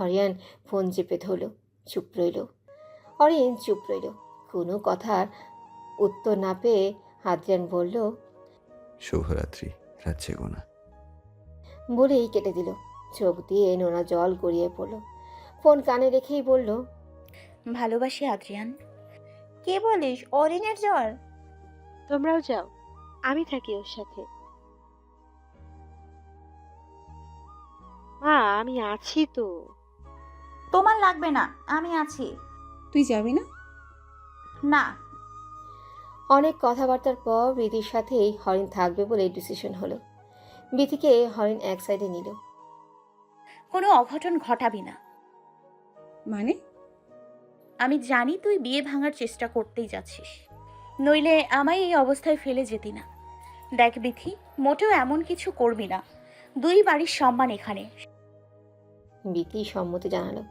Orion phone চেপে ধরল। চুপ রইল। অরিয়ন চুপ রইল। কোনো কথার উত্তর না পেয়ে আদ্রিয়ান বলল, শুভরাত্রি, রাত জেগো না। বলেই কেটে দিল। চোখ দিয়ে নোনা জল গড়িয়ে পড়ল। ফোন কানে রেখেই বলল, ভালোবাসি আদ্রিয়ান। কে বলিস? অরিনের জ্বর? তোমরাও যাও, আমি থাকি ওর সাথে। মা, আমি আছি তো। তোমার লাগবে না, আমি আছি। তুই যাবি না? না। অনেক কথাবার্তার পর বিধির সাথেই হরিণ থাকবে বলে ডিসিশন হলো। বিধিকে হরিণ এক সাইডে নিল। কোনো অঘটন ঘটাবি না। মানে? আমি জানি তুই বিয়ে ভাঙার চেষ্টা করতেই যাচ্ছিস, নইলে আমায় এই অবস্থায় ফেলে যেতি না। দেখ বিথি, মোটেও এমন কিছু করবি না। দুই বাড়ির সম্মান এখানে। বিধি সম্মতি জানালো।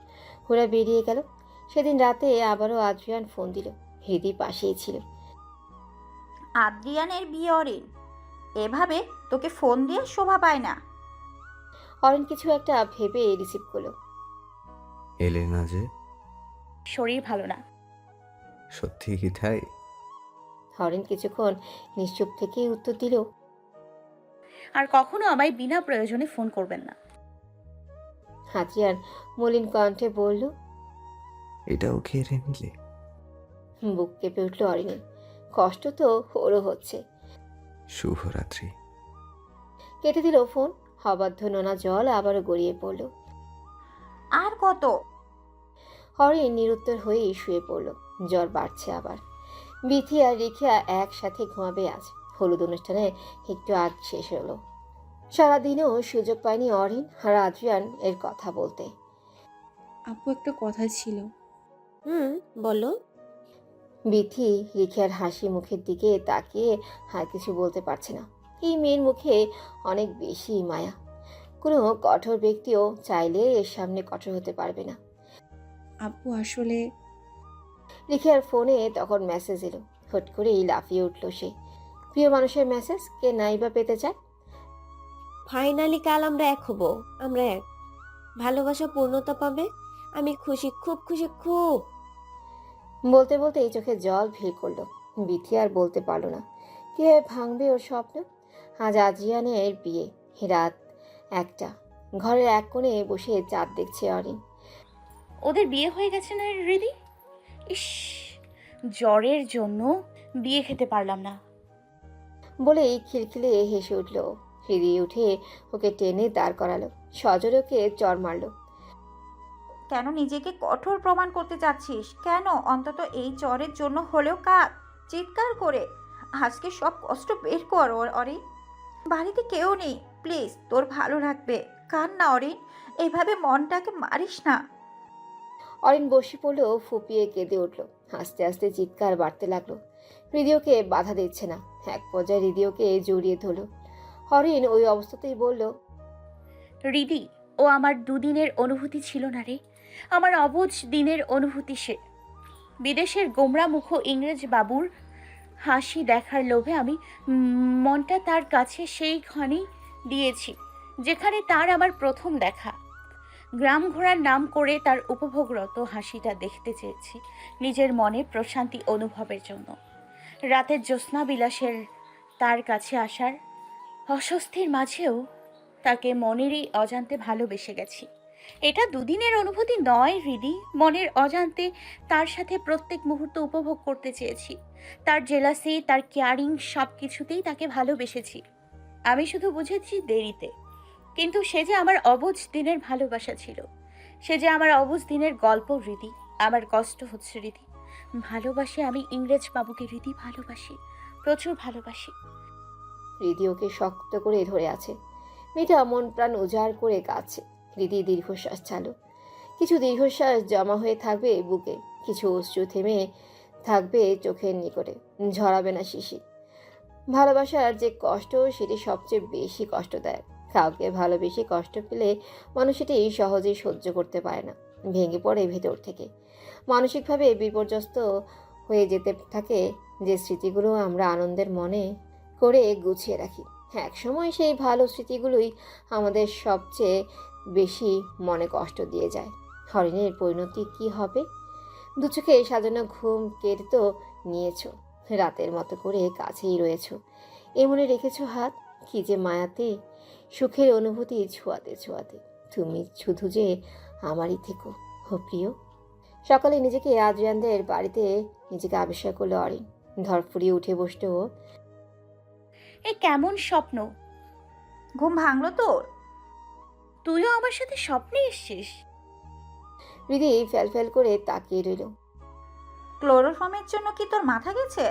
ওরা বেরিয়ে গেল। সেদিন রাতে আবারও আদ্রিয়ান ফোন দিল। হৃদি পাশেই ছিল। আদ্রিয়ানের বিয়ে অরিন, এভাবে তোকে ফোন দিয়ে শোভা পায় না। অরিন কিছু একটা ভেবে রিসিভ করলো। এলে না যে? শরীর ভালো না। সত্যি কি তাই? হরিণ কিছুক্ষণ নিশ্চুপ থেকেই উত্তর দিল, আর কখনো আমায় বিনা প্রয়োজনে ফোন করবেন না। আদ্রিয়ান মলিন কণ্ঠে বলল। এটাও কেড়ে নিলে? বুক কেঁপে উঠল অরিনের। কষ্ট তো ওরও হচ্ছে। শুভরাত্রি। কেটে দিল ফোন। অবাধ্য নোনা জল আবারও গড়িয়ে পড়ল। আর কত? হরিণ নিরুত্তর হয়েই শুয়ে পড়ল। জ্বর বাড়ছে আবার। বিথি আর রিখিয়া একসাথে ঘুমাবে আজ। হলুদ অনুষ্ঠানে একটু আগ শেষ হলো। সারাদিনও সুযোগ পায়নি অরিন আর আদ্রিয়ান এর কথা বলতে। আপু, একটা কথা ছিল। বলো। বিথি রিখিয়ার হাসি মুখের দিকে তাকিয়ে আর কিছু বলতে পারছে না। এই মেয়ের মুখে অনেক বেশি মায়া। কোনো কঠোর ব্যক্তিও চাইলে এর সামনে কঠোর হতে পারবে না। আপু, আসলে রিখিয়ার ফোনে তখন মেসেজ এলো। হুট করেই লাফিয়ে উঠল সে। প্রিয় মানুষের মেসেজ কে নাই বা পেতে চায়। ফাইনালি কাল আমরা এক হব। আমরা এক। ভালোবাসা পূর্ণতা পাবে। আমি খুশি, খুব খুশি, খুব। বলতে বলতে এই চোখে জল ভিড় করলো। বিথি আর বলতে পারলো না কিভাবে ভাঙবে ওর স্বপ্ন। আজ আদ্রিয়ানের বিয়ে। রাত 1টা। ঘরের এক কোণে বসে চাঁদ দেখছে অরিন। ওদের বিয়ে হয়ে গেছে না হৃদি? ইস, জ্বরের জন্য বিয়ে খেতে পারলাম না। বলেই খিলখিলে হেসে উঠল। ফিরিয়ে উঠে ওকে টেনে দাঁড় করালো। সজোরে ওকে চড় মারলো। কেন নিজেকে কঠোর প্রমাণ করতে চাচ্ছিস? কেন? অন্তত এই জ্বরের জন্য হলেও কাঁদ, চিৎকার করে। আজকে সব কষ্ট বের কর অরিন। বাড়িতে কেউ নেই, প্লিজ, তোর ভালো লাগবে। কান না অরিন, এইভাবে মনটাকে মারিস না। অরিন বসে পড়লেও ফুপিয়ে কেঁদে উঠল। আস্তে আস্তে চিৎকার বাড়তে লাগলো। হৃদয়কে বাধা দিচ্ছে না। এক পর্যায়ে হৃদয়কে জড়িয়ে ধরল। অরিন ওই অবস্থাতেই বলল, হৃদি, ও আমার দুদিনের অনুভূতি ছিল না রে। আমার অবুঝ দিনের অনুভূতি সে। বিদেশের গোমরা মুখ ইংরেজ বাবুর হাসি দেখার লোভে আমি মনটা তার কাছে সেই ক্ষণেই দিয়েছি, যেখানে তার আমার প্রথম দেখা। গ্রাম ঘোরার নাম করে তার উপভোগরত হাসিটা দেখতে চেয়েছি, নিজের মনে প্রশান্তি অনুভবের জন্য। রাতের জ্যোৎস্না বিলাসের তার কাছে আসার অস্বস্তির মাঝেও তাকে মনেরই অজান্তে ভালোবেসে গেছি। এটা দুদিনের অনুভূতি নয় হৃদি। মনের অজান্তে তার সাথে প্রত্যেক মুহূর্ত উপভোগ করতে চেয়েছি। তার জেলাসি, তার কেয়ারিং, সব কিছুতেই তাকে ভালোবেসেছি। আমি শুধু বুঝেছি দেরিতে। কিন্তু সে যে আমার অবুঝ দিনের ভালোবাসা ছিল। সে যে আমার অবুঝ দিনের গল্প হৃদি। আমার কষ্ট হচ্ছে হৃদি। ভালোবাসি আমি ইংরেজ বাবুকে হৃদি, ভালোবাসি, প্রচুর ভালোবাসি। হৃদয় ওকে শক্ত করে ধরে আছে। মেয়েটা মন প্রাণ উজাড় করে কাঁদছে। হৃদি দীর্ঘশ্বাস চালু। কিছু দীর্ঘশ্বাস জমা হয়ে থাকবে বুকে, কিছু অশ্রু থেমে থাকবে চোখের নিকটে, ঝরাবে না শিশির। ভালোবাসার যে কষ্ট সেটি সবচেয়ে বেশি কষ্টদায়ক। কাউকে ভালোবেসে কষ্ট পেলে মানুষ এটি সহজেই সহ্য করতে পারে না, ভেঙে পড়ে ভেতর থেকে। মানসিকভাবে বিপর্যস্ত হয়ে যেতে থাকে। যে স্মৃতিগুলো আমরা আনন্দের মনে করে গুছিয়ে রাখি, এক সময় সেই ভালো স্মৃতিগুলোই আমাদের সবচেয়ে বেশি মনে কষ্ট দিয়ে যায়। হরিণের পরিণতি কি হবে? দু চোখে সাজানো ঘুম কেড়ে তো নিয়েছ, রাতের মতো করে কাছেই রয়েছ, এমনে রেখেছো হাত। কি যে মায়াতে, সুখের অনুভূতি ছোঁয়াতে ছোঁয়াতে তুমি শুধু যে আমারই থেকো ও প্রিয়। সকালে নিজেকে আদ্রিয়ানদের বাড়িতে নিজেকে আবিষ্কার করলো অরিন। ধরফুরিয়ে উঠে বসলো ও। এ কেমন স্বপ্ন? ঘুম ভাঙলো তোর? তুইও আমার সাথে স্বপ্নে এসছিস? হৃদি ফ্যাল ফ্যাল করে তাকিয়ে রইল। ক্লোরোফর্মের জন্য কি তোর মাথা গেছে?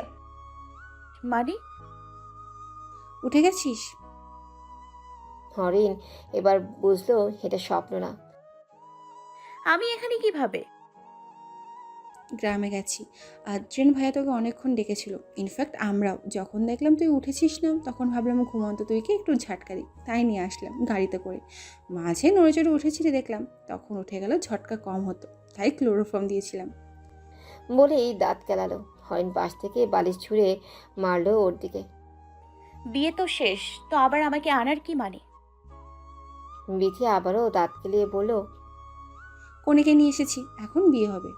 মানে? উঠে গেছিস? হরিণ এবার বুঝলো এটা স্বপ্ন না। আমি এখানে কিভাবে? গ্রামে গেছি। আদ্রিয়ান ভাইয়া তোকে অনেকক্ষণ ডেকেছিল। ইনফ্যাক্ট আমরাও যখন দেখলাম তুই উঠেছিস না, তখন ভাবলাম ঘুমন্ত তুইকে একটু ঝাটকা দিই, তাই নিয়ে আসলাম গাড়িতে করে। মাঝে নড়ে চড়ে উঠেছিলি দেখলাম, তখন উঠে গেল, ঝটকা কম হতো, তাই ক্লোরোফর্ম দিয়েছিলাম। বলেই দাঁত কেলালো। হরিণ পাশ থেকে বালিশ ছুঁড়ে মারলো ওর দিকে। বিয়ে তো শেষ, তো আবার আমাকে আনার কি মানে? বিথি আবারও দাঁত কেলিয়ে বলল, কনেকে নিয়ে এসেছি, এখন বিয়ে হবে।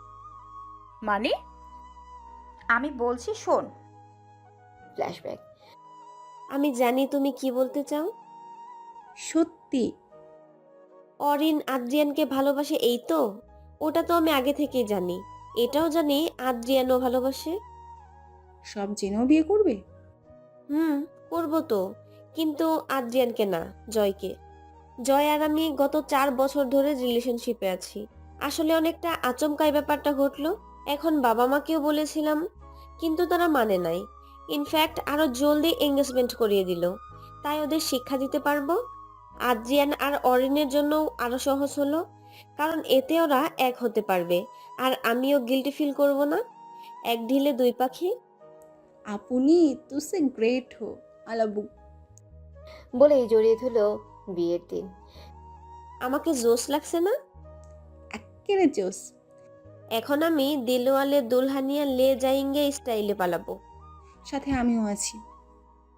মানে? আমি বলছি শোন। ফ্ল্যাশব্যাক। আমি জানি তুমি কি বলতে চাও। সত্যি? অরিন আদ্রিয়ানকে ভালোবাসে, এই তো? ওটা তো আমি আগে থেকেই জানি। এটাও জানি আদ্রিয়ানও ভালোবাসে। সব জেনেও বিয়ে করবে? করবো তো, কিন্তু আদ্রিয়ানকে না, জয়কে। জয় আর আমি গত 4 বছর ধরে রিলেশনশিপে আছি। আসলে অনেকটা আচমকাই ব্যাপারটা ঘটলো। এখন বাবা মাকেও বলেছিলাম, কিন্তু তারা মানে নাই। ইনফ্যাক্ট আরো জলদি এঙ্গেজমেন্ট করিয়ে দিল। তাই ওদের শিক্ষা দিতে পারবো। আদ্রিয়ান আর অরিনের জন্য আরো সহজ হলো, কারণ এতে ওরা এক হতে পারবে, আর আমিও গিল্টি ফিল করব না। এক ঢিলে 2 পাখি। আপনি তুসে গ্রেট হো আলাবু। বলেই জড়িয়ে ধরলো বিয়ের দিন। আমাকে জোশ লাগছে না? এক্কেরে জোস। এখন আমি দিলওয়ালে দুলহানিয়া লে যাইঙ্গে স্টাইলে পালাবো। সাথে আমিও আছি।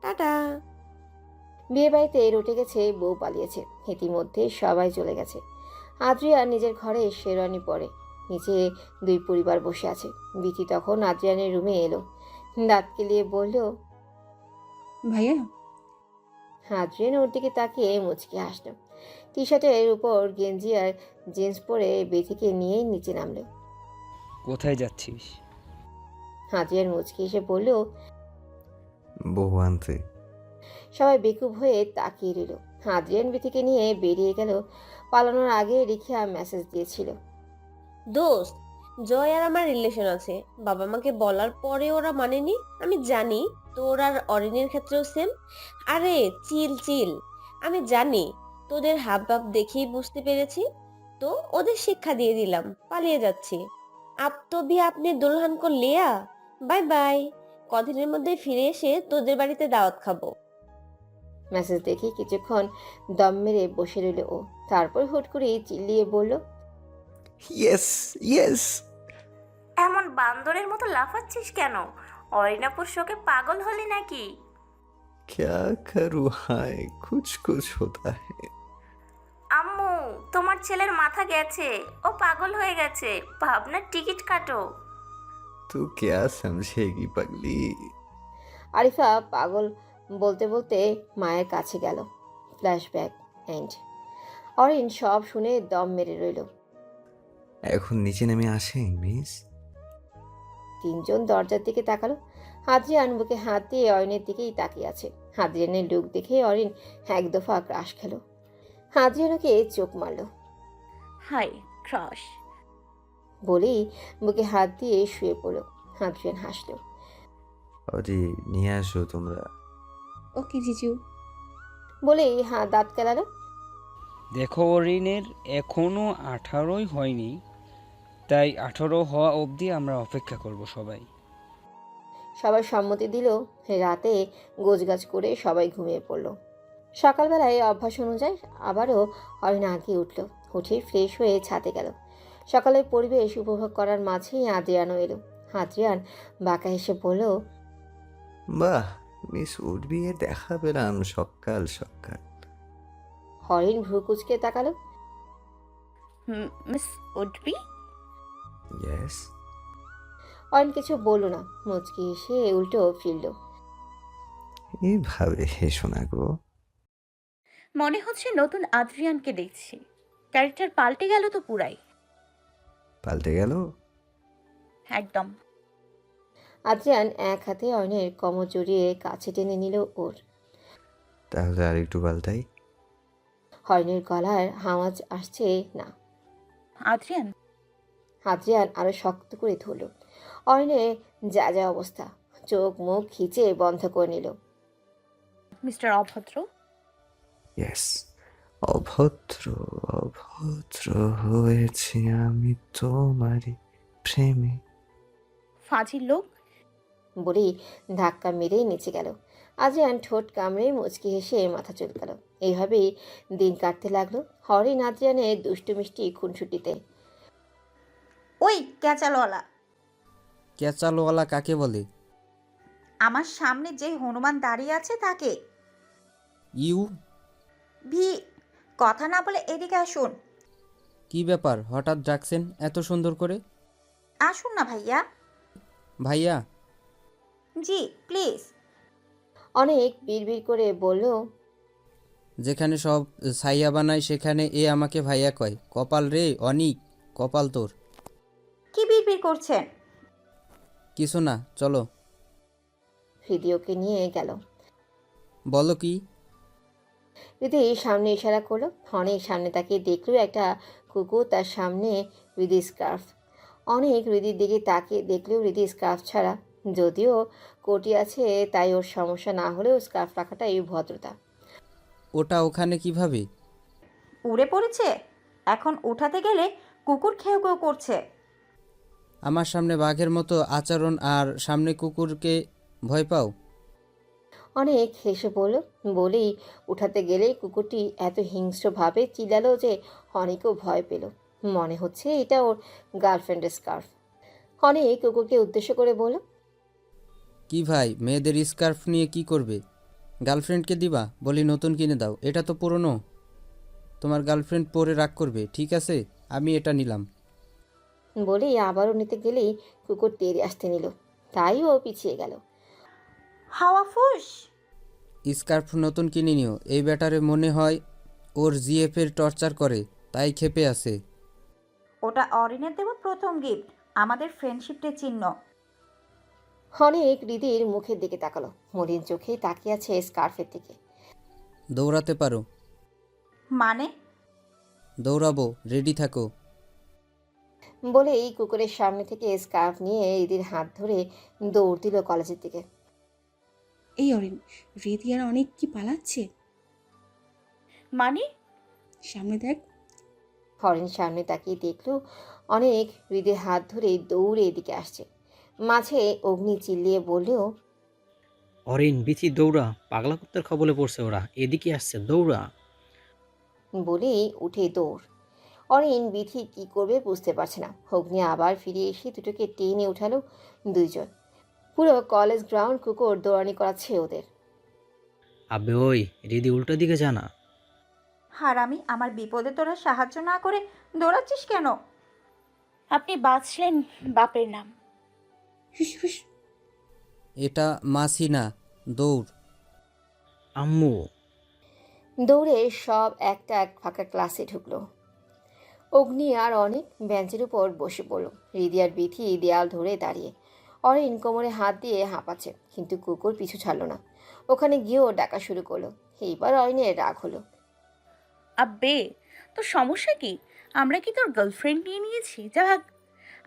টাটা। বিয়ে বাড়িতে রটে গেছে, বউ পালিয়েছে, ইতিমধ্যে সবাই চলে গেছে। আদ্রিয়ান নিজের ঘরে শেরওয়ানি পরে, নিচে 2 পরিবার বসে আছে। বিথি তখন আদ্রিয়ানের রুমে এলো, দাঁত কেলিয়ে বলল, ভাইয়া। আদ্রিয়ান ওর দিকে তাকিয়ে মুচকি হাসল। টি শার্টের উপর গেঞ্জি আর জিন্স পরে বিথিকে নিয়ে নিচে নামলো। কোথায় যাচ্ছিস? আদ্রিয়ান মুচকি এসে বলল। বউ আনতে। সবাই বেকুব হয়ে তাকিয়ে রইল। আদ্রিয়ান বিথিকে নিয়ে বেরিয়ে গেল। পালানোর আগে রিখিয়া মেসেজ দিয়েছিল, দোস্ত, জয় আর আমার রিলেশন আছে। বাবা মাকে বলার পরে ওরা মানেনি। আমি জানি তোর আর অরিনের ক্ষেত্রেও সেম। আরে চিল চিল, আমি জানি তোদের হাব ভাব দেখেই বুঝতে পেরেছি। তো ওদের শিক্ষা দিয়ে দিলাম, পালিয়ে যাচ্ছি। আপ তো ভি আপনি দুলহান কো লিয়া। Bye bye. কদিনের মধ্যে ফিরে এসে তোদের বাড়িতে দাওয়াত খাবো। মেসেজ দেখে কিছুক্ষণ দম মেরে বসে রইল ও। তারপর হুট করে চিল্লিয়ে বলল, ইয়েস ইয়েস। এমন বান্দরের মতো লাফাচ্ছিস কেন? অরিনাপুর শোকে পাগল হলি নাকি? क्या करूँ हाय कुछ कुछ होता है। আম্মু, তোমার ছেলের মাথা গেছে, ও পাগল হয়ে গেছে, ভাবনার টিকিট কাটো। तू क्या समझेगी पगली। আরিফা পাগল বলতে বলতে মায়ের কাছে গেল। Flashback and. অরিন সব শুনে দম মেরে রইল। এখন নিচে নেমে আসে মিস। 3 জন দরজার দিকে তাকালো। আদ্রিয়ান বুকে হাত দিয়ে অরিনের দিকেই তাকিয়ে আছে। আদ্রিয়ানের লুক দেখে অরিন এক দফা ক্রাশ খেলো। আদ্রিয়ানকে চোখ মারলো। Hi crush. বলেই বুকে হাত দিয়ে শুয়ে পড়ল। আদ্রিয়ান হাসলো। अरे নিয়ে আসো তোমরা। ওকে জিজু। বলেই দাঁত কেলালো। দেখো অরিনের এখনো 18ই হয়নি, তাই 18 হওয়া অবধি আমরা অপেক্ষা করব সবাই। সবাই সম্মতি দিল। রাতে গোছগাছ করে সবাই ঘুমিয়ে পড়ল। সকালবেলায় অভ্যাস অনুযায়ী আবারও অরিন আগে উঠল। উঠে ফ্রেশ হয়ে ছাদে গেল। সকালের পরিবেশ উপভোগ করার মাঝেই আদ্রিয়ানও এলো। আদ্রিয়ান বাঁকা হেসে বলল, বাহ মিস উড বিয়ে দেখা পেলাম সকাল সকাল। হরিণ ভ্রু কুচকে তাকালো। Miss would-be. ইয়েস। অয়ন কিছু বলল না, মুচকি এসে উল্টো ফিরল। এইভাবে হেসো না গো। মনে হচ্ছে নতুন আদ্রিয়ানকে দেখছি। ক্যারেক্টার পাল্টে গেল তো পুরাই। পাল্টে গেল? একদম। আদ্রিয়ান এক হাতে অয়নের কোমর জড়িয়ে কাছে টেনে নিল ওর। তাহলে আর একটু পাল্টাই। অয়নের গলার আওয়াজ আসছে না। আদ্রিয়ান। আদ্রিয়ান আরো শক্ত করে ধরল। অয়নের যা যা অবস্থা, চোখ মুখ খিচে বন্ধ করে নিল। মিস্টার অভদ্র। ইয়েস, অভদ্র অভদ্র হয়েছি আমি তোমারই প্রেমে। ফাজিল লোক। বলেই ধাক্কা মেরে নিচে গেল। আদ্রিয়ান ঠোঁট কামড়ে মুচকি হেসে মাথা চুলকাল। এইভাবেই দিন কাটতে লাগলো হরিণ আদ্রিয়ানের দুষ্টু মিষ্টি খুনসুটিতে। ওই ক্যাচালওয়ালা, ক্যাচালওয়ালা কাকে বলে? আমার সামনে যে হনুমান দাঁড়িয়ে আছে তাকে। ইউ? ভি, কথা না বলে এদিকে আসুন। কি ব্যাপার, হঠাৎ ডাকছেন এত সুন্দর করে? আসুন না ভাইয়া। ভাইয়া? জি প্লিজ। অনেক বিড়বিড় করে বলল, যেখানে সব ছাইয়া বানায় সেখানে এ আমাকে ভাইয়া কয়। কপাল রে অনিক, কপাল তোর। কি বিড়বিড় করছেন? কিছু না, চলো। হৃদয়কে নিয়ে গেল। বলো কি? হৃদি সামনে ইশারা করলো। অনেক সামনে তাকিয়ে দেখলো একটা কুকুর তার সামনে হৃদি স্কার্ফ। অনেক হৃদির দিকে তাকিয়ে দেখলেও হৃদি স্কার্ফ ছাড়া। যদিও কোটি আছে তাই ওর সমস্যা না হলেও স্কার্ফ রাখাটাই ভদ্রতা। ওটা ওখানে কিভাবে? উড়ে পড়েছে, এখন উঠাতে গেলে কুকুর খেউ খেউ করছে। আমার সামনে বাঘের মতো আচরণ আর সামনে কুকুরকে ভয় পাও? অনেক হেসে বলল। বলেই উঠাতে গেলেই কুকুরটি এত হিংস্রভাবে চিল্লালো যে অনেকও ভয় পেল। মনে হচ্ছে এটা ওর গার্লফ্রেন্ডের স্কার্ফ। অনেক কুকুরকে উদ্দেশ্য করে বলল, কি ভাই, মেয়েদের স্কার্ফ নিয়ে কি করবে? গার্লফ্রেন্ডকে দিবা? বলি নতুন কিনে দাও, এটা তো পুরনো। তোমার গার্লফ্রেন্ড পরে রাগ করবে। ঠিক আছে, আমি এটা নিলাম। বলেই আবারও নিতে গেলেই কুকুর তেড়ে আসতে নিল। তাই ও পিছিয়ে গেল। হাওয়া ফুস। স্কার্ফ নতুন কিনে নিও। এই ব্যাটারে মনে হয় ওর জিএফের টর্চার করে, তাই ক্ষেপে আছে। ওটা অরিনের দেওয়া প্রথম গিফট, আমাদের ফ্রেন্ডশিপের চিহ্ন। অনেক হৃদির মুখের দিকে তাকালো। মলিন চোখে তাকিয়ে আছে স্কার্ফের দিকে। দৌড়াতে পারো? মানে? দৌড়াবো, রেডি থাকো। বলেই কুকুরের সামনে থেকে স্কার্ফ নিয়ে হৃদির হাত ধরে দৌড় দিল কলেজের দিকে। এই অরিন, হৃদি আর অনেক কি পালাচ্ছে? মানে? সামনে দেখ। হরিণ সামনে তাকিয়ে দেখলো অনেক হৃদের হাত ধরে দৌড়ে এদিকে আসছে। মাঝে অগ্নি চিল্লিয়ে বললেও, অরিন, বিথি দৌড়া, পাগলা কুত্তার খবলে পড়ছে ওরা, এদিকে আসছে, দৌড়া। বলেই উঠে দৌড়। অরিন বিথি কি করবে বুঝতে পারছে না। অগ্নি আবার ফিরে এসে দুটোকে টেনে উঠালো। দুইজন পুরো কলেজ গ্রাউন্ড কুকুর দৌড়ানি করাচ্ছে ওদের। আবে ওই, রিদি উল্টো দিকে জানা। হারামি, আমার বিপদে তোরা সাহায্য না করে দৌড়াচ্ছিস কেন? আপনি বাঁচলেন বাপের নাম। হুস হুস। এটা মাছি না, দৌড়। আম্মু। দৌড়ে সব একটা এক ফাঁকা ক্লাসে ঢুকলো। অগ্নি আর অনেক বেঞ্চের উপর বসে পড়ল। হৃদি আর বিথি দেয়াল ধরে দাঁড়িয়ে। অরিন কোমরে হাত দিয়ে হাঁপাচ্ছে, কিন্তু কুকুর পিছু ছাড়লো না। ওখানে গিয়েও ডাকা শুরু করলো। এইবার অরিনের রাগ হলো। আব্বে, তোর সমস্যা কি? আমরা কি তোর গার্লফ্রেন্ড নিয়ে নিয়েছি? যা ভাগ।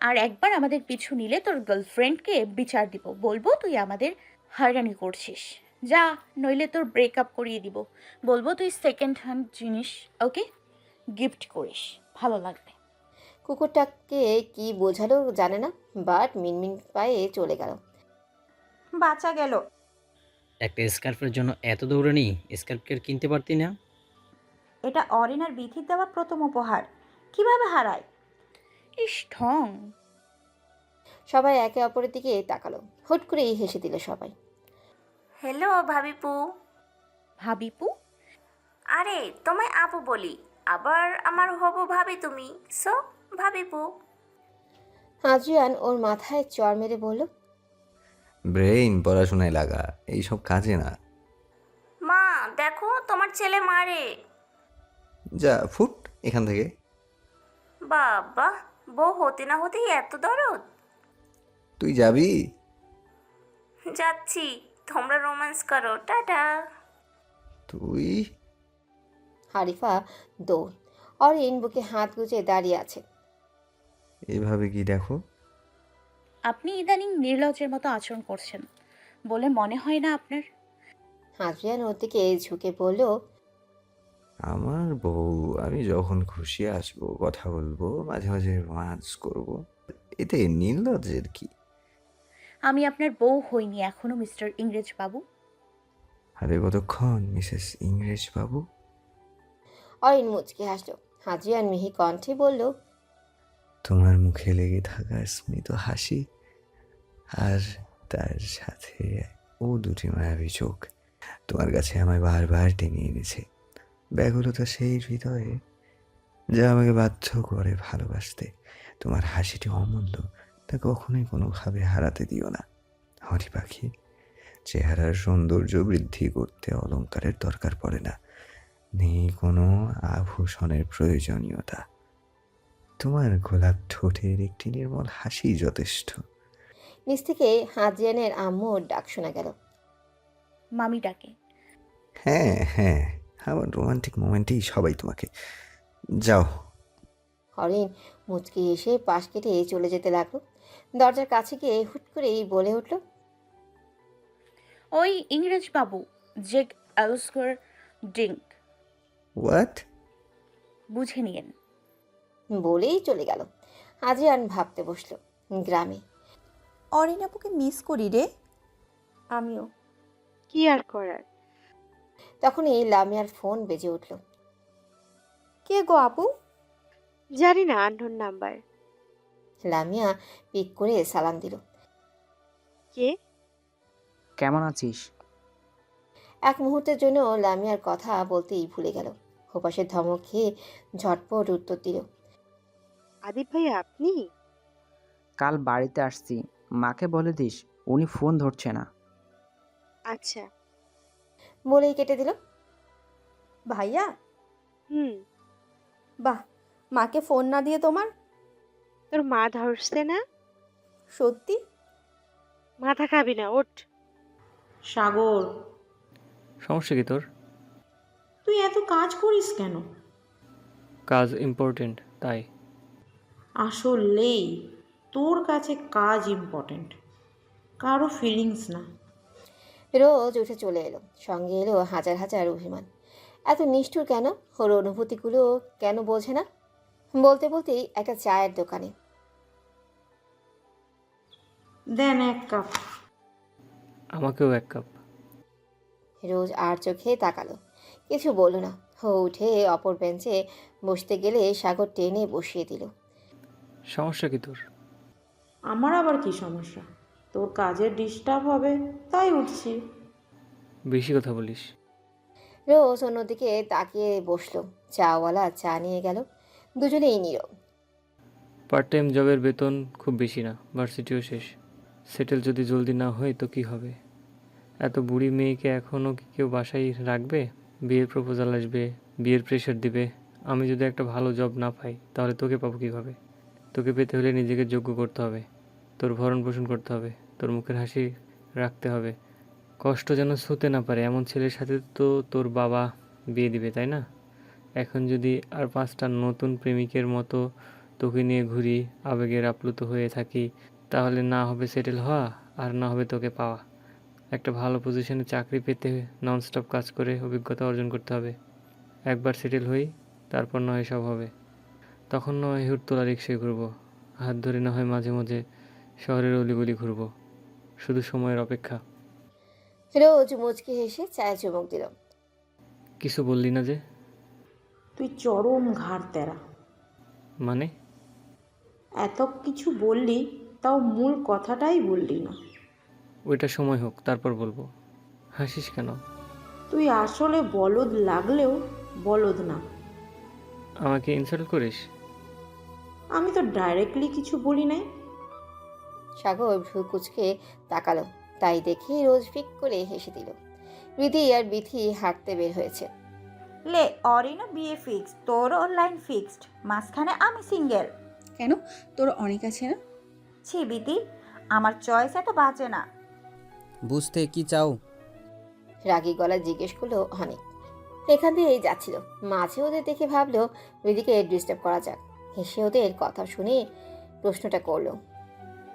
আর একবার আমাদের পিছু নিলে তোর গার্লফ্রেন্ডকে বিচার দিব, বলবো তুই আমাদের হয়রানি করছিস। যা, নইলে তোর ব্রেকআপ করিয়ে দিব। বলবো তুই সেকেন্ড হ্যান্ড জিনিস ওকে গিফট করিস, ভালো লাগবে। কুকুরটাকে কি বোঝালো জানে না, বাট মিনমিন পায়ে চলে গেল। বাঁচা গেল। একটা স্কার্ফের জন্য এত দৌড়ানি? স্কার্ফকে কিনতে পারতি না? এটা অরিন আর বিথির দেওয়া প্রথম উপহার, কিভাবে হারায়? ইস ঢং। সবাই একে অপরের দিকে তাকালো। হুট করেই হেসে দিল সবাই। হ্যালো ভাবিপু। ভাবিপু? আরে তোমায় আপু বলি। আবার আমার হবু ভাবি তুমি, সো ভাবিবু। আদ্রিয়ান ওর মাথায় চড় মেরে বলল, ব্রেইন পড়াশোনায় লাগা, এইসব কাজে না। মা দেখো তোমার ছেলে মারে। যা ফুট এখান থেকে। বাবা, বউ হতে না হতেই এত দরদ। তুই যাবি? যাচ্ছি, তোমরা রোম্যান্স করো, টাটা। তুই? হারিফা দৌড়। অরিন বুকে হাত গুজে দাঁড়িয়ে আছে। এভাবে কি দেখো? আপনি ইদানিং নির্লজ্জের মতো আচরণ করছেন বলে মনে হয় না আপনার? আদ্রিয়ান ওর দিকে ঝুঁকে বলল, আমার বউ, আমি যখন খুশি আসবো, কথা বলবো, মাঝে মাঝে রোমান্স করব, এতে নির্লজ্জের কি? আমি আপনার বউ হইনি এখনো, মিস্টার ইংরেজ বাবু। আরে কতক্ষণ মিসেস ইংরেজ বাবু? অরিন মুচকে হাসল। আদ্রিয়ান মিহি কণ্ঠে বলল, তোমার মুখে লেগে থাকা স্মিত হাসি আর তার সাথে ও দুটি মায়াবী চোখ তোমার কাছে আমায় বারবার টেনে এনেছে। ব্যাকুলতা সেই হৃদয়ে যা আমাকে বাধ্য করে ভালোবাসতে। তোমার হাসিটি অমূল্য, তা কখনোই কোনোভাবে হারাতে দিও না। হরি পাখি, চেহারার সৌন্দর্য বৃদ্ধি করতে অলংকারের দরকার পড়ে না, নেই কোনো আভূষণের প্রয়োজনীয়তা। তোমার গোলাপ ঠোঁটের একটি নির্মল হাসি যথেষ্ট। নিচ থেকে আদ্রিয়ানের আম্মুর ডাক শোনা গেল। মামি ডাকে। হ্যাঁ হ্যাঁ, আমার রোমান্টিক মোমেন্টেই সবাই তোমাকে। যাও। অরিন মুচকি এসে পাশ কেটে চলে যেতে লাগলো। দরজার কাছে গিয়ে হুট করেই বলে উঠল, ওই ইংরেজ বাবু, জেক অ্যালস্কোয়ার ড্রিঙ্ক। হোয়াট? বুঝে নিয়েন। বলেই চলে গেল। আদ্রিয়ান ভাবতে বসলো, গ্রামে। অরিন আপুকে মিস করি রে। আমিও। কি আর করার। তখনই লামিয়ার ফোন বেজে উঠল। কে গো আপু? জানি না, আননোন নাম্বার। লামিয়া পিক করে সালাম দিল। কে? কেমন আছিস? এক মুহূর্তের জন্য লামিয়ার কথা বলতেই ভুলে গেল। ওপাশের ধমক খেয়ে ঝটপট উত্তর দিল, আদিব ভাইয়া আপনি? কাল বাড়িতে আসছি, মাকে বলে দিস উনি ফোন ধরছে না। আচ্ছা। বলেই কেটে দিল। ভাইয়া? হুম। বাহ, মাকে ফোন না দিয়ে তোমার? তোর মা ধরছে না? সত্যি? মাথা খাবি না, ওঠ। সাগর, সমস্যা কি তোর? তুই এত কাজ করিস কেন? কাজ ইম্পর্টেন্ট তাই। আসলেই তোর কাছে কাজ ইম্পর্টেন্ট, কারো ফিলিংস না। রোজ উঠে চলে এলো, সঙ্গে এলো হাজার হাজার অভিমান। এত নিষ্ঠুর কেন? ওর অনুভূতিগুলো কেন বোঝে না? বলতে বলতেই একটা চায়ের দোকানে। দেন এক কাপ। আমাকেও এক কাপ। রোজ আর চোখে তাকালো, কিছু বলল না। ও উঠে অপর বেঞ্চে বসতে গেলে সাগর টেনে বসিয়ে দিল। সমস্যা কি তোর? আমার আবার কি সমস্যা? তোর কাজের ডিস্টার্ব হবে তাই উঠছি। বেশি কথা বলিস। রোজ অন্যদিকে তাকিয়ে বসলো। চাওয়ালা চা নিয়ে গেল। দুজনেই নীরব। পার্ট টাইম জবের বেতন খুব বেশি না, ভার্সিটিও শেষ। সেটেল যদি জলদি না হয় তো কি হবে? এত বুড়ি মেয়েকে এখনও কি কেউ বাসায় রাখবে? বিয়ের প্রপোজাল আসবে, বিয়ের প্রেশার দিবে। আমি যদি একটা ভালো জব না পাই তাহলে তোকে পাবো কীভাবে? তোকে পেতে হলে নিজেকে যোগ্য করতে হবে, তোর ভরণ পোষণ করতে হবে, তোর মুখের হাসি রাখতে হবে। কষ্ট যেন ছুঁতে না পারে এমন ছেলের সাথে তো তোর বাবা বিয়ে দিবে, তাই না? এখন যদি আর 5টা নতুন প্রেমিকের মতো তোকে নিয়ে ঘুরি, আবেগের আপ্লুত হয়ে থাকি, তাহলে না হবে সেটেল হওয়া আর না হবে তোকে পাওয়া। একটা ভালো পজিশনে চাকরি পেতে ননস্টপ কাজ করে অভিজ্ঞতা অর্জন করতে হবে। একবার সেটেল হই, তারপর না হয় সব হবে। তখন না হয় হুড়তোলা রিক্সায় ঘুরবো, হাত ধরে না হয় মাঝে মাঝে শহরের অলিগলি ঘুরবো। শুধু সময়ের অপেক্ষা। রোজ মুচকি হেসে চায়ে চুমুক দিল। কিছু বললি না যে? তুই চরম ঘাড় তেরা। মানে? এত কিছু বললি, তাও মূল কথাটাই বললি না। ওইটা সময় হোক, তারপর বলবো। হাসিস কেন? তুই আসলে বলদ লাগলেও বলদ না। আমাকে ইনসাল্ট করিস? আমি তো ডাইরেক্টলি কিছু বলি নাই। সাগর ভ্রু কুচকে তাকালো, তাই দেখে রোজ ফিক করে হেসে দিল। রীতি আর বিথি হাঁটতে বের হয়েছে। লে অরিনও বিয়ে ফিক্সড, তোরও লাইন ফিক্সড, মাঝখানে আমি সিঙ্গেল। কেন, তোর অনেক আছে না? ছি বিতি, আমার চয়েস এত বাজে না। বুঝতে কি চাও? রাগী গলায় জিজ্ঞেস করলো অনেক। এখান দিয়েই যাচ্ছিল, মাঝে ওদের দেখে ভাবলো রীতিকে ডিস্টার্ব করা যাক। হেসে ওদের কথা শুনে প্রশ্নটা করলো।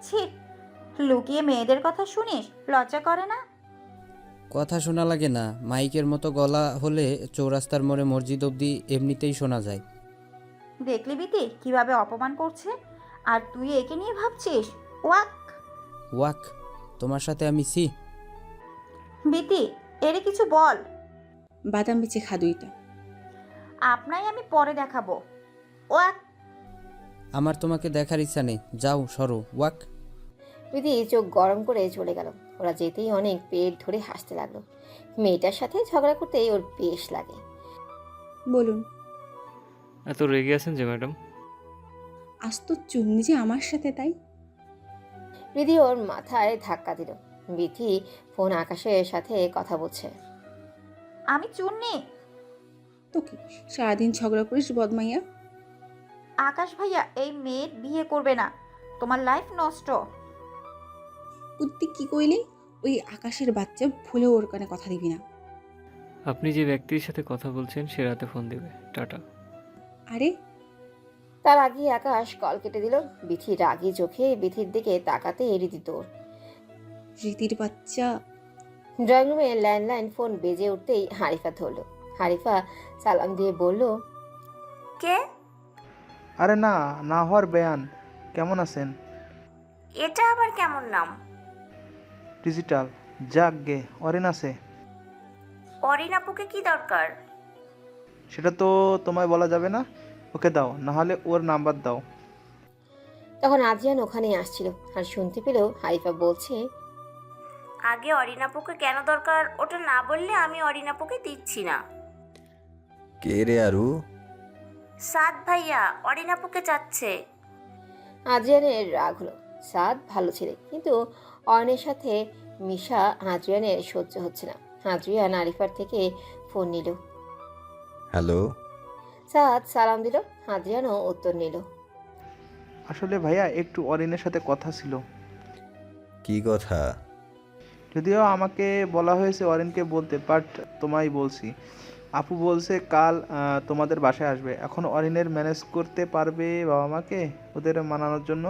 ছি, লুকিয়ে মেয়েদের কথা শুনিস, লজ্জা করে না? কথা শোনা লাগে না, মাইকের মতো গলা হলে চৌরাস্তার মোড়ে মসজিদ অবধি এমনিতেই শোনা যায়। দেখলি বিতি কিভাবে অপমান করছে, আর তুই একে নিয়ে ভাবছিস? ওয়াক ওয়াক, তোমার সাথে আমি সি। বিতি, এরে কিছু বল। বাদাম বেচে খা দুইটা। আপনাই আমি পরে দেখাবো। ওয়াক। আমার তোমাকে দেখার ইচ্ছা নেই, যাও সরো, ওয়াক। রীতি চোখ গরম করে চলে গেল। ওরা যেতেই অনেক পেট ধরে হাসতে লাগলো। মেয়েটার সাথে ঝগড়া করতেই ওর বেশ লাগে। বলুন। এত রেগে আছেন যে ম্যাডাম? আজ তো চুন্নি যে আমার সাথে, তাই। রীতি ওর মাথায় ধাক্কা দিল। বিথি ফোন আকাশের সাথে কথা বলছে। আমি চুন্নি। তো কি সারাদিন ঝগড়া করিস বদমাইয়া? আকাশ ভাইয়া এই মেয়ের বিয়ে করবে না, তোমার লাইফ নষ্ট। কুত্তি কি কইলি? ওই আকাশের বাচ্চা ভুলে ওর কানে কথা দিবি না। আপনি যে ব্যক্তির সাথে কথা বলছেন সে রাতে ফোন দেবে। টাটা। আরে তার আগে আকাশ কল কেটে দিল। বিথি রাগী চোখে বিথির দিকে তাকাতে রীতি তোর। রীতির বাচ্চা। ড্রয়িং রুমে ল্যান্ডলাইন ফোন বেজে উঠতেই হারিফা ধরল। হারিফা সালাম দিয়ে বলল, কে? আরে না, না হওয়ার বেয়ান। কেমন আছেন? এটা আবার কেমন নাম? ডিজিটাল। যাক গে, অরিন আছে। অরিন আপুকে কি দরকার? সেটা তো তোমায় বলা যাবে না। ওকে দাও, না হলে ওর নাম্বার দাও। তখন আজিয়ান ওখানে আসছিল আর শুনতে পেল হারিফা বলছে, আগে অরিন আপুকে কেন দরকার ওটা না বললে আমি অরিন আপুকে দিচ্ছি না। কে রে আরু? সাদ ভাইয়া অরিন আপুকে চাচ্ছে। আজিয়ানের রাগ হলো। সাদ ভালো ছেলে, কিন্তু অয়নের সাথে মিশা আজিয়ানের সহ্য হচ্ছে না। আজিয়ান আরিফার থেকে ফোন নিল। হ্যালো। সাদ সালাম দিল। আজিয়ানও উত্তর নিল। আসলে ভাইয়া একটু অরিনের সাথে কথা ছিল। কি কথা? যদিও আমাকে বলা হয়েছে অরিনকে বলতে, বাট তোমায় বলছি। আপু বলছে কাল তোমাদের বাসায় আসবে। এখন অরিনের ম্যানেজ করতে পারবে বাবা মাকে ওদের মানানোর জন্য?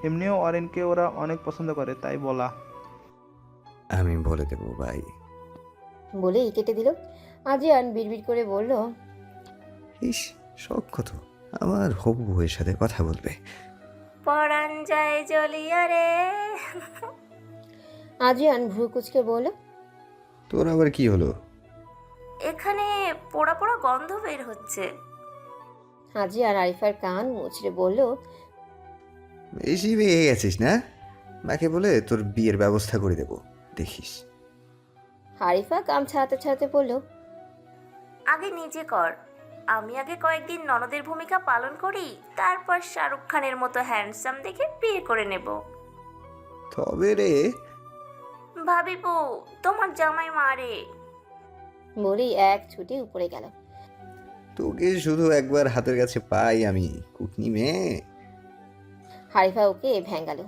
এমনিও অরিনকে ওরা অনেক পছন্দ করে, তাই বলা। আমি বলে দেবো ভাই। বলেই কেটে দিল। আজিয়ান বিড়বিড় করে বলল, ইস, শখ কত আমার হবু বউয়ের সাথে কথা বলবে। পরাণ যায় জ্বলিয়া রে। আজিয়ান ভ্রু কুচকে বলল, তোর আবার কি হলো? এখানে পোড়া পোড়া গন্ধ বের হচ্ছে। আজিয়ান আরিফার কান মুচড়ে বলল, বেশি রেগে গেছিস না? মাকে বলে তোর বিয়ের ব্যবস্থা করে দেব, দেখিস। আরিফা কাম ছাড়াতে ছাড়াতে বলল, আগে নিজে কর, আমি আগে কয়েকদিন ননদের ভূমিকা পালন করি, তারপর শাহরুখ খানের মতো হ্যান্ডসাম দেখে বিয়ে করে নেব। তবে রে ভাবিবো তোমার জামাই মারে। বলেই এক ছুটে উপরে গেল। তোকে শুধু একবার হাতের কাছে পাই আমি, কুটনি মেয়ে। হারিফা ওকে ভ্যাঙ্গালো।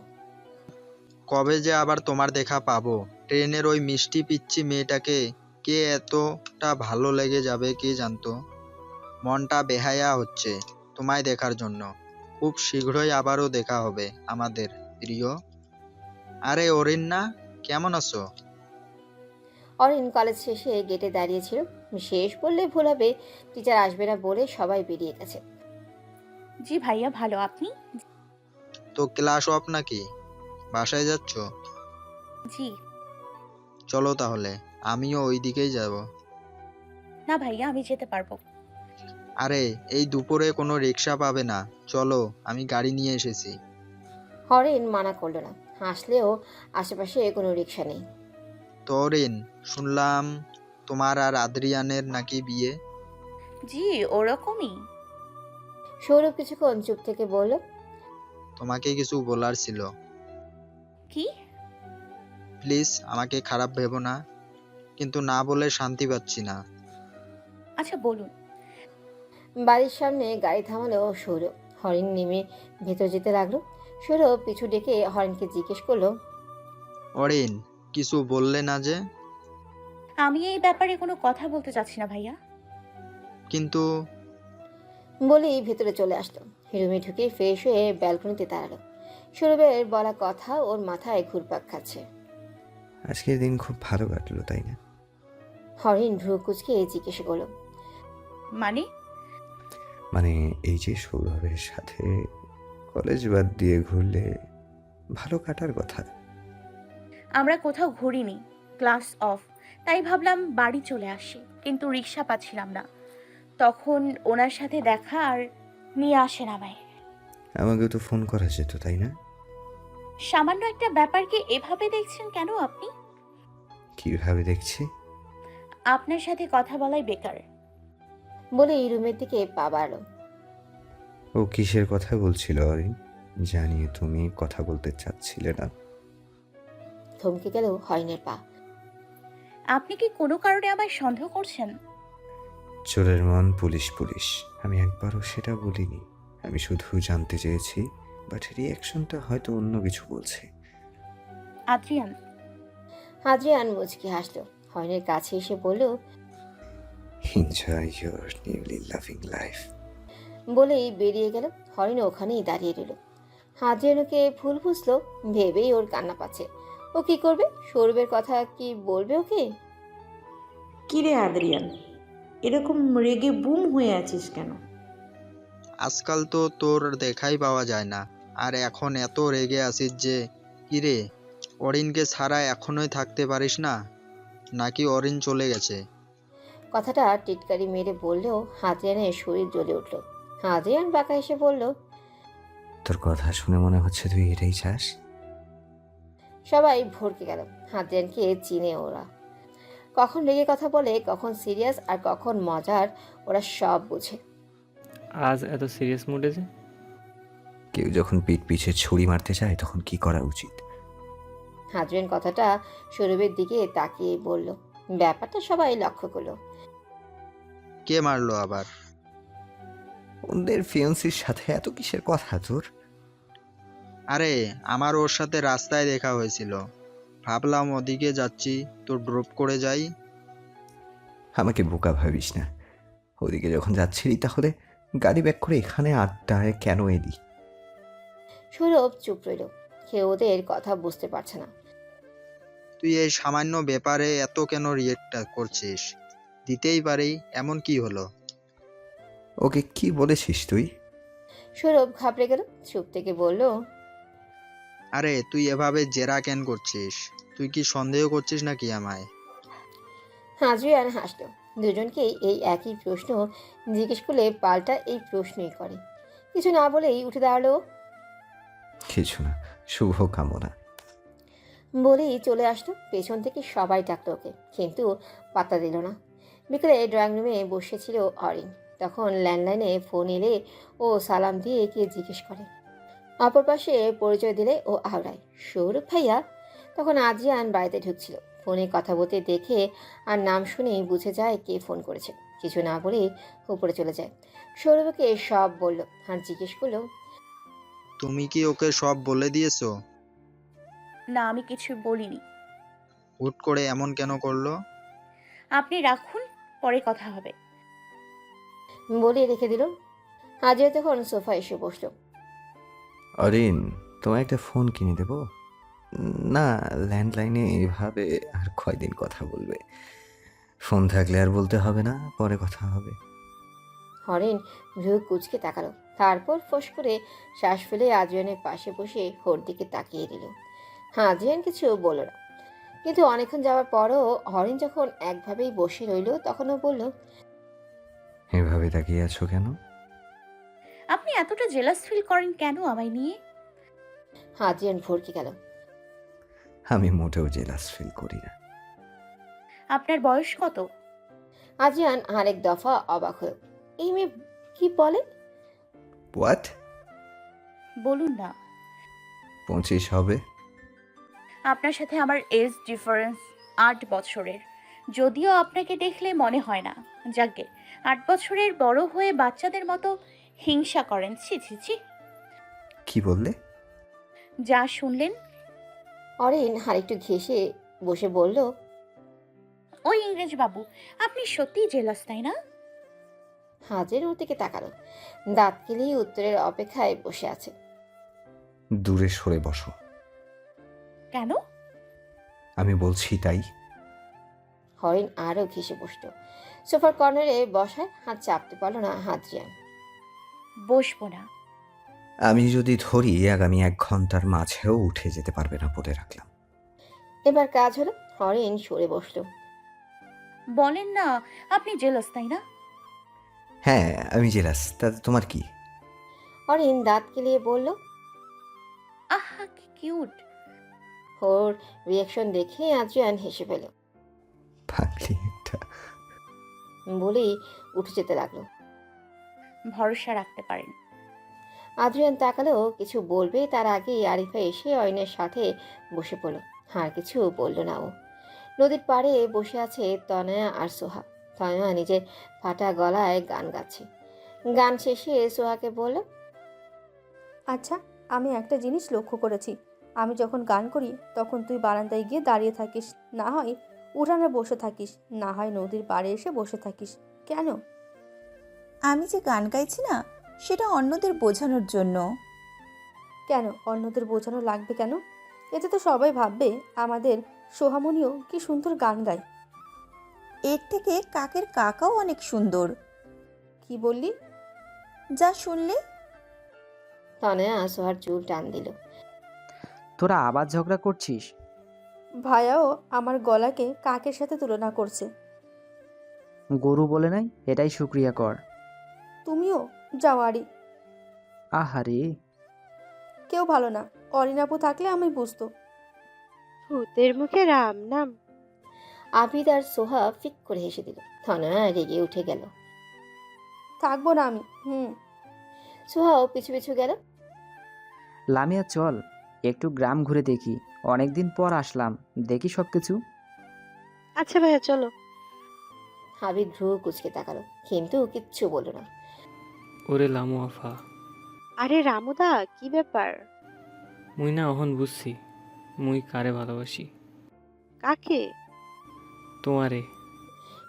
কবে যে আবার তোমার দেখা পাবো? ট্রেনের ওই মিষ্টি পিচ্ছি মেয়েটাকে কে এতটা ভালো লেগে যাবে কে জানতো। মনটা বেহায়া হচ্ছে তোমায় দেখার জন্য। খুব শীঘ্রই আবারও দেখা হবে আমাদের প্রিয়। আরে অরিন না, কেমন আছো? অরিন কলেজ শেষে গেটে দাঁড়িয়েছিল। শেষ বললে ভুল হবে, টিচার আসবে না বলে সবাই বেরিয়ে গেছে। জি ভাইয়া, ভালো, আপনি? তো ক্লাস অফ নাকি? বাসায় যাচ্ছ? জি। চলো তাহলে, আমিও ওই দিকেই যাব। না ভাইয়া, আমি যেতে পারবো। আরে এই দুপুরে কোনো রিক্সা পাবে না, চলো আমি গাড়ি নিয়ে এসেছি। হরিণ মানা করলো না, হাসলেও আশেপাশে কোনো রিক্সা নেই। তো অরিন, শুনলাম তোমার আর আদ্রিয়ানের নাকি বিয়ে? জি ওরকমই। সৌরভ কিছুক্ষণ চুপ থেকে বলল, তোমাকে কিছু বলার ছিল। কি? প্লিজ আমাকে খারাপ ভেবো না, কিন্তু না বলে শান্তি পাচ্ছি না। আচ্ছা বলুন। বাড়ির সামনে গাড়ি থামালো সৌরভ। হরিণ নেমে ভেতর যেতে লাগলো। সৌরভ পিছু ডেকে হরিণকে জিজ্ঞেস করলো, অরিন, কিছু বললে না যে? আমি এই ব্যাপারে কোনো কথা বলতে চাচ্ছি না ভাইয়া। কিন্তু বলেই ভেতরে চলে আসলো। রুমে ঢুকে ফ্রেশ হয়ে ব্যালকনিতে দাঁড়ালো। সৌরভের বলা কথা ওর মাথায় ঘুরপাক খাচ্ছে। আজকের দিন খুব ভালো কাটলো, তাই না? হরিণ ভ্রু কুচকে জিজ্ঞেস করলো, মানে? মানে এই যে সৌরভের সাথে কলেজ বাদ দিয়ে ঘুরলে ভালো কাটার কথা। আমরা কোথাও ঘুরিনি, ক্লাস অফ, তাই ভাবলাম বাড়ি চলে আসি, কিন্তু রিক্সা পাচ্ছিলাম না। তখন ওনার সাথে দেখা আর নিয়ে আসেন আমায়। আমাকেও তো ফোন করা যেত, তাই না? সামান্য একটা ব্যাপারকে এভাবে দেখছেন কেন আপনি? কিভাবে দেখছি? আপনার সাথে কথা বলাই বেকার। বলে এই রুমের দিকে পা বাড়ালো। ও কিসের কথা বলছিল অরিন? জানিয়ে তুমি কথা বলতে চাচ্ছিলে না। থমকে গেল হরিণের পা। আপনি কি কোনো কারণে আমায় সন্দেহ করছেন? চোরের মন পুলিশ পুলিশ, আমি একবারও সেটা বলিনি। আমি শুধু জানতে চেয়েছি, বাট রিয়াকশনটা হয়তো অন্য কিছু বলছে। আদ্রিয়ান। আদ্রিয়ান মুচকি হাসলো। হরিণের কাছে এসে বলল, enjoy your newly loving life. বলেই বেরিয়ে গেল। হরিণ ওখানেই দাঁড়িয়ে রইল। আদ্রিয়ানকে ফুল ফুসলো ভেবেই ওর কান্না পাচ্ছে। ও কি করবে? সৌরভের কথা কি বলবে ওকে? কিরে আদ্রিয়ান, এরকম রেগে বুম হয়ে আছিস কেন? আজকাল তো তোর দেখাই পাওয়া যায় না, আর এখন এত রেগে আছিস যে। কিরে, অরিনকে ছাড়া এখনোই থাকতে পারিস না, নাকি অরিন চলে গেছে? কথাটা টিটকারি মেরে বললেও আদ্রিয়ানের শরীর জ্বলে উঠল। আদ্রিয়ান বাঁকা এসে বলল, তোর কথা শুনে মনে হচ্ছে তুই এটাই চাস। সবাই ভরকে গেল। আদ্রিয়ানকে চিনে ওরা। কখন রেগে কথা বলে, কখন সিরিয়াস, আর কখন মজার, ওরা সব বুঝে। আজ এত সিরিয়াস মুডে যে? কেউ যখন পিঠ পিছে ছুরি মারতে চায় তখন কি করা উচিত? আদ্রিয়ান কথাটা সৌরভের দিকে তাকিয়ে বলল। ব্যাপারটা সবাই লক্ষ্য করলো। কে মারলো আবার? ওদের ফিয়ন্সির সাথে এত কিসের কথা তোর? আরে, আমার ওর সাথে রাস্তায় দেখা হয়েছিল, ভাবলাম ওদিকে যাচ্ছি তো ড্রপ করে যাই। আমাকে বোকা ভাবিস না। ওদিকে যখন যাচ্ছিলি তাহলে গাড়ি ব্যাক করে এখানে আড্ডায় কেন এলি? সৌরভ চুপ রইল। কেউ ওদের কথা বুঝতে পারছে না। তুই এই সামান্য ব্যাপারে এত কেন রিয়েক্ট করছিস? দিতেই পারি, এমন কি হলো? ওকে কি বলেছিস তুই? সৌরভ ঘাবড়ে গেল। চুপ থেকে বলল, আরে তুই এভাবে জেরা কেন করছিস? তুই কি সন্দেহ করছিস নাকি আমায়? আদ্রিয়ান হাসলো। দুজনকেই এই একই প্রশ্ন জিজ্ঞেস করলে পাল্টা এই প্রশ্নই করে। কিছু না বলেই উঠে দাঁড়ালো। কিছু না, শুভ কামনা। বলেই চলে আসলো। পেছন থেকে সবাই ডাকলো ওকে, কিন্তু পাত্তা দিল না। বিকেলে ড্রয়িং রুমে বসেছিল অরিন। তখন ল্যান্ডলাইনে ফোন এলে ও সালাম দিয়ে কে জিজ্ঞেস করে। অপর পাশে পরিচয় দিলে ও আওড়ায়, সৌরভ ভাইয়া। তখন আদ্রিয়ান বাড়িতে ঢুকছিল। ফোনে কথা বলতে দেখে আর নাম শুনেই বুঝে যায় কে ফোন করেছে। কিছু না বলেই উপরে চলে যায়। সৌরভকে সব বলল আর জিজ্ঞেস করলো, তুমি কি ওকে সব বলে দিয়েছো? না, আমি কিছু বলিনি। হুট করে এমন কেন করলো? আপনি রাখুন, পরে কথা হবে। বলে রেখে দিল। আদ্রিয়ান তখন সোফা এসে বসলো। অরিন, তোমায় একটা ফোন কিনে দেবো? না, ল্যান্ডলাইনে এভাবে আর কয়দিন কথা বলবে? ফোন থাকলে আর বলতে হবে না, পরে কথা হবে। হরিণ ভ্রু কুচকে তাকালো। তারপর ফোঁস করে শ্বাস ফেলে আদ্রিয়ানের পাশে বসে ওর দিকে তাকিয়ে দিল। আদ্রিয়ান কিছু বলল না, কিন্তু অনেকক্ষণ যাওয়ার পরও হরিণ যখন একভাবেই বসে রইল তখনও বলল, এভাবে তাকিয়ে আছো কেন? আপনি এতটা জেলাস ফিল করেন কেন আমায় নিয়ে? আদ্রিয়ান ভরকে গেল। আমি মোটেও জেলাস ফিল করি না। আপনার বয়স কত? আদ্রিয়ান আরেক দফা অবাক হলো। এই মেয়ে কি বলে? হোয়াট? বলুন না। 25 হবে। আপনার সাথে আমার এজ ডিফারেন্স 8 বছরের। যদিও আপনাকে দেখলে মনে হয় না। যাকগে, 8 বছরের বড় হয়ে বাচ্চাদের মতো হিংসা করেন। ছি ছি ছি। কি বললে? যা শুনলেন। অরিন আরেকটু ঘেঁষে বসে বলল, ওই ইংরেজ বাবু, আপনি সত্যিই জেলাস, তাই না? হাজের ওর দিকে তাকালো, দাঁত কেলিয়ে উত্তরের অপেক্ষায় বসে আছে। দূরে সরে বসো। কেন? আমি বলছি তাই। হরিণ আরও ঘেঁষে বসল। সোফার কর্নারে বসায় হাত চাপতে পারল না হাদ্রিয়ান। বসবো না। আমি যদি ধরি আগামী 1 ঘন্টার মাঝেও উঠে যেতে পারবে না বলে রাখলাম। এবার কাজ হলো, হরিণ সরে বসলো। বলেন না আপনি জেলাস, তাই না? হ্যাঁ, আমি জেলাস, তাতে তোমার কি? হরিণ দাঁত কেলিয়ে বলল। আহা কি কিউট। ওর রিয়াকশন দেখে আদ্রিয়ান হেসে ফেল, পাগলি একটা। বলেই উঠে যেতে লাগলো। ভরসা রাখতে পারেন। আদ্রিয়ান তাকালো, কিছু বলবে তার আগেই আরিফা এসে অয়নের সাথে বসে পড়ল। আর কিছু বলল না ও। নদীর পাড়ে বসে আছে তনয়া আর সোহা। তনয়া নিজের ফাটা গলায় গান গাচ্ছে। গান শেষে সোহাকে বলল, আচ্ছা, আমি একটা জিনিস লক্ষ্য করেছি। আমি যখন গান করি তখন তুই বারান্দায় গিয়ে দাঁড়িয়ে থাকিস, না হয় উঠানে বসে থাকিস, না হয় নদীর পাড়ে এসে বসে থাকিস। কেন? আমি যে গান গাইছি না, সেটা অন্যদের বোঝানোর জন্য। কেন অন্যদের বোঝানো লাগবে কেন? এতে তো সবাই ভাববে আমাদের সোহামণিও কি সুন্দর গান গায়। এর থেকে কাকের কাকাও অনেক সুন্দর। কি বললি? যা শুনলে। তনয়া সোহার চুল টান দিল। তোরা আবার ঝগড়া করছিস? ভাইয়াও আমার গলাকে কাকের সাথে তুলনা করছে। গরু বলে নাই, এটাই শুক্রিয়া কর। তুমিও যাও আরি। আহারে, কেউ ভালো না। অরিনাপু থাকলে আমি বুঝতো। ভূতের মুখে রাম নাম। আবিদ আর সোহা ফিক করে হেসে দিল। তনয়া রেগে উঠে গেল। থাকবো না আমি। সোহাও পিছু পিছু গেল। লামিয়া চল, একটু গ্রাম ঘুরে দেখি। অনেকদিন পর আসলাম, দেখি সব কিছু। আচ্ছা ভাইয়া চলো। আবিদ ভ্রু কুচকে তাকালো, কিন্তু কিচ্ছু বলল না। ওরে লামু আফা, আরে রামুদা, কি ব্যাপার? মুই না অহন বুঝছি মুই কারে ভালোবাসি। কাকে? তোমারে।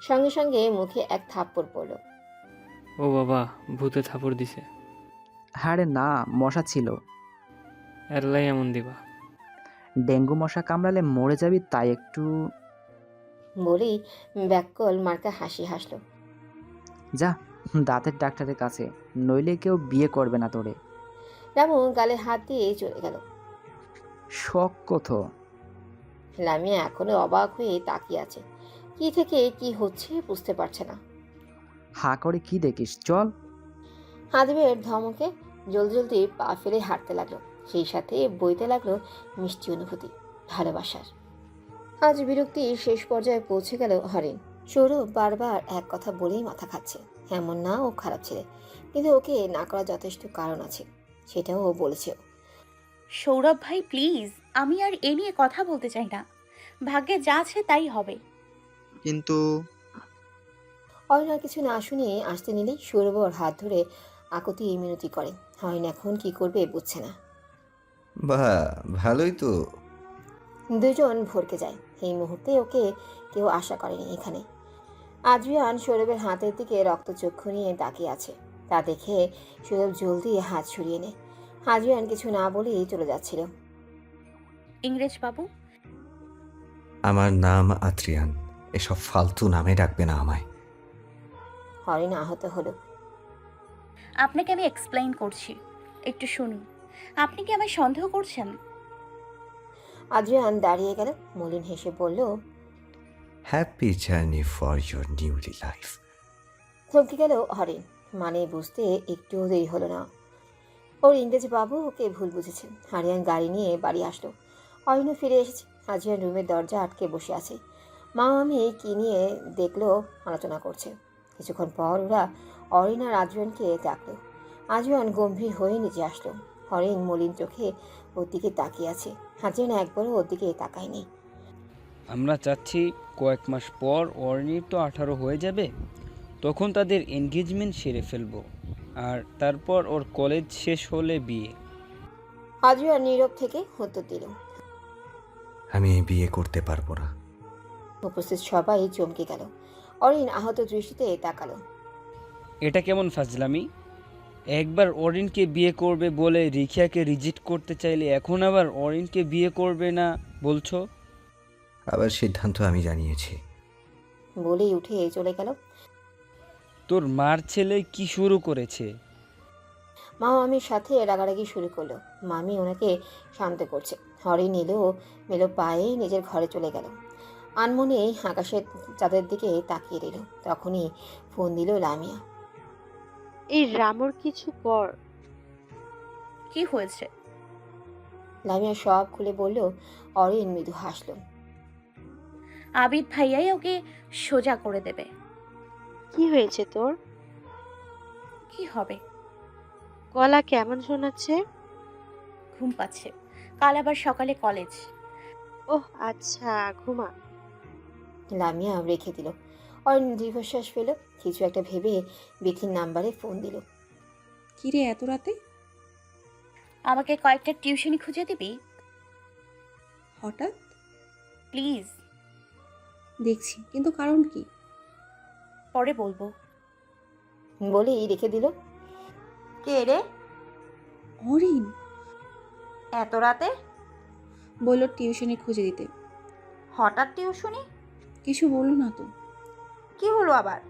সঙ্গে সঙ্গে মুখে এক থাপ্পড় পড়ল। ও বাবা, ভূতে থাপড় দিছে। আরে না, মশা ছিল। এরলাই এমন দিবা? ডেঙ্গু মশা কামড়ালে মরে যাবি, তাই একটু। বলেই ব্যাককল মার্কা হাসি হাসলো। যা দাঁতের ডাক্তারের কাছে, নইলে কেউ বিয়ে করবে না তোরে। রামু গালে হাত দিয়ে চলে গেল। শখ কত। লামিয়া এখনো অবাক হয়ে তাকিয়ে আছে। কি থেকে কি হচ্ছে বুঝতে পারছে না। হা করে কি দেখিস, চল। হাদিবের ধমকে জলদি জলদি পা ফেলে হাঁটতে লাগলো। সেই সাথে বইতে লাগলো মিষ্টি অনুভূতি, ভালোবাসার। আজ বিরক্তি শেষ পর্যায়ে পৌঁছে গেল হরিণ। সৌরভ বারবার এক কথা বলেই মাথা খাচ্ছে। এমন না ও খারাপ ছেলে, কিন্তু ওকে না করার যথেষ্ট কারণ আছে, সেটাও ও বলেছে। সৌরভ ভাই প্লিজ, আমি আর এ নিয়ে কথা বলতে চাই না। ভাগ্যে যা আছে তাই হবে। কিন্তু হরিণ কিছু না শুনিয়ে আসতে নিলেই সৌরভ ওর হাত ধরে আকুতি মিনতি করে। হরিণ এখন কি করবে বুঝছে না। বাহ, ভালোই তো। দুজন ভরকে যায়। এই মুহূর্তে ওকে কেউ আশা করেনি এখানে। আদ্রিয়ান সৌরভের হাতের দিকে রক্তচক্ষু নিয়ে তাকিয়ে আছে। তা দেখে সৌরভ জলদি হাত সরিয়ে নেয়। আদ্রিয়ান কিছু না বলেই চলে যাচ্ছিল। ইংরেজ বাবু। আমার নাম আদ্রিয়ান, এসব ফালতু নামে ডাকবে না আমায়। হরিণ আহত হলো। আপনাকে আমি এক্সপ্লেইন করছি, একটু শুনুন। আপনি কি আমায় সন্দেহ করছেন? আদ্রিয়ান দাঁড়িয়ে গেল, মলিন হেসে বলল, happy journey for your newly life. থমকে গেল হরিণ। মানে বুঝতে একটু দেরি হলো না। ওর ইংরেজ বাবু ওকে ভুল বুঝেছে। আরিয়ান গাড়ি নিয়ে বাড়ি আসলো। অরিনও ফিরে এসেছে। আদ্রিয়ান রুমের দরজা আটকে বসে আছে। মা আমি কি নিয়ে দেখলো আলোচনা করছে। কিছুক্ষণ পর ওরা অরিন আর আদ্রিয়ানকে ডাকলো। আজওয়ান গম্ভীর হয়ে নিচে আসলো। অরিন মলিন চোখে ওর দিকে তাকিয়ে আছে। আজওয়ান একবারও ওর দিকে তাকায়নি। আমরা চাচ্ছি কয়েক মাস পর অর্নির তো 18 হয়ে যাবে, তখন তাদের এনগেজমেন্ট সেরে ফেলবো, আর তারপর ওর কলেজ শেষ হলে বিয়ে। আজওয়ান নীরব থেকে উত্তর দিল। আমি এই বিয়ে করতে পারবো না। উপস্থিত সবাই চমকে গেল। অরিন আহত দৃষ্টিতে তাকালো। এটা কেমন ফাজলামি? একবার অরিনকে বিয়ে করবে বলে রিখিয়াকে রিজেক্ট করতে চাইলে এখন আবার অরিনকে বিয়ে করবে না বলছো? আবার সিদ্ধান্ত আমি জানিয়েছি। বলেই উঠে চলে গেল। তোর মার ছেলে কি শুরু করেছে? মা মামির সাথে রাগারাগি শুরু করলো। মামি ওনাকে শান্ত করছে। অরিন মেলো পায়ে নিজের ঘরে চলে গেল। আনমনে আকাশের চাঁদের দিকে তাকিয়ে রইল। তখনই ফোন দিল লামিয়া। এই রামুর কিছু কর। কি হয়েছে? লামিয়া সব খুলে বলল। অরিন মৃদু হাসল। আবিদ ভাইয়াই ওকে সোজা করে দেবে। কি হয়েছে তোর? কি হবে? গলা কেমন শোনাচ্ছে? ঘুম পাচ্ছে, কাল আবার সকালে কলেজ। ওহ আচ্ছা, ঘুমা। লামিয়া রেখে দিল। অরিন দীর্ঘশ্বাস ফেল। কিছু একটা ভেবে বিথির নাম্বারে ফোন দিল। কিরে এত রাতে? আমাকে কয়েকটা টিউশনি খুঁজে দিবি হঠাৎ? প্লিজ। দেখছি, কিন্তু কারণ কি? পরে বলবো। বলেই রেখে দিল। কে রে? অরিন এত রাতে? বলল টিউশনি খুঁজে দিতে। হঠাৎ টিউশনি? কিছু বললো না তো। কি হলো আবার?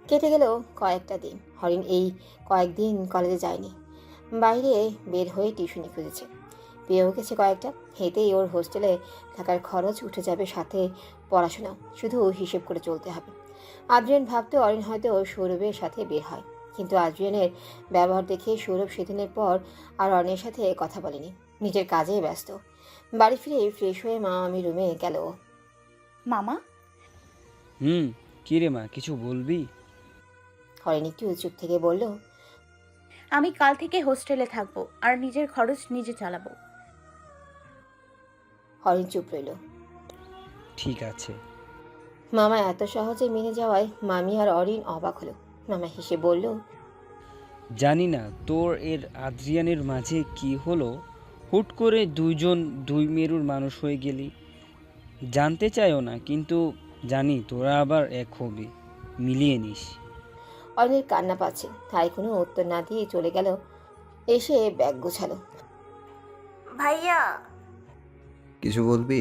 কেটে গেল কয়েকটা দিন। হরিণ এই কয়েকদিন কলেজে যায়নি। বাইরে বের হয়ে টিউশনি খুঁজেছে। পেয়েও গেছে কয়েকটা। এতেই ওর হোস্টেলে থাকার খরচ উঠে যাবে, সাথে পড়াশোনাও। শুধু হিসেব করে চলতে হবে। আদ্রিয়ান ভাবতে অরিন হয়তো সৌরভের সাথে বের হয়, কিন্তু আদ্রিয়ানের ব্যবহার দেখে সৌরভ সেদিনের পর আর অরিনের সাথে কথা বলেনি। নিজের কাজে ব্যস্ত। বাড়ি ফিরে ফ্রেশ হয়ে মামি রুমে গেল। মামা? কি রে মা, কিছু বলবি? হরিণ একটু চুপ থেকে বলল, আমি কাল থেকে হোস্টেলে থাকবো আর নিজের খরচ নিজে চালাবো। হরিণ চুপ রইল। ঠিক আছে। মামা এত সহজে মেনে যাওয়ায় মামি আর অরিন অবাক হলো। মামা হেসে বলল, জানি না তোর এর আদ্রিয়ানের মাঝে কি হলো, হুট করে দুইজন দুই মেরুর মানুষ হয়ে গেলি। জানতে চাইও না, কিন্তু জানি তোরা আবার এক হবি, মিলিয়ে নিস। অরিনের কান্না পাচ্ছে, তাই কোনো উত্তর না দিয়ে চলে গেল। এসে ব্যাগ গোছালো। ভাইয়া, কিছু বলবি?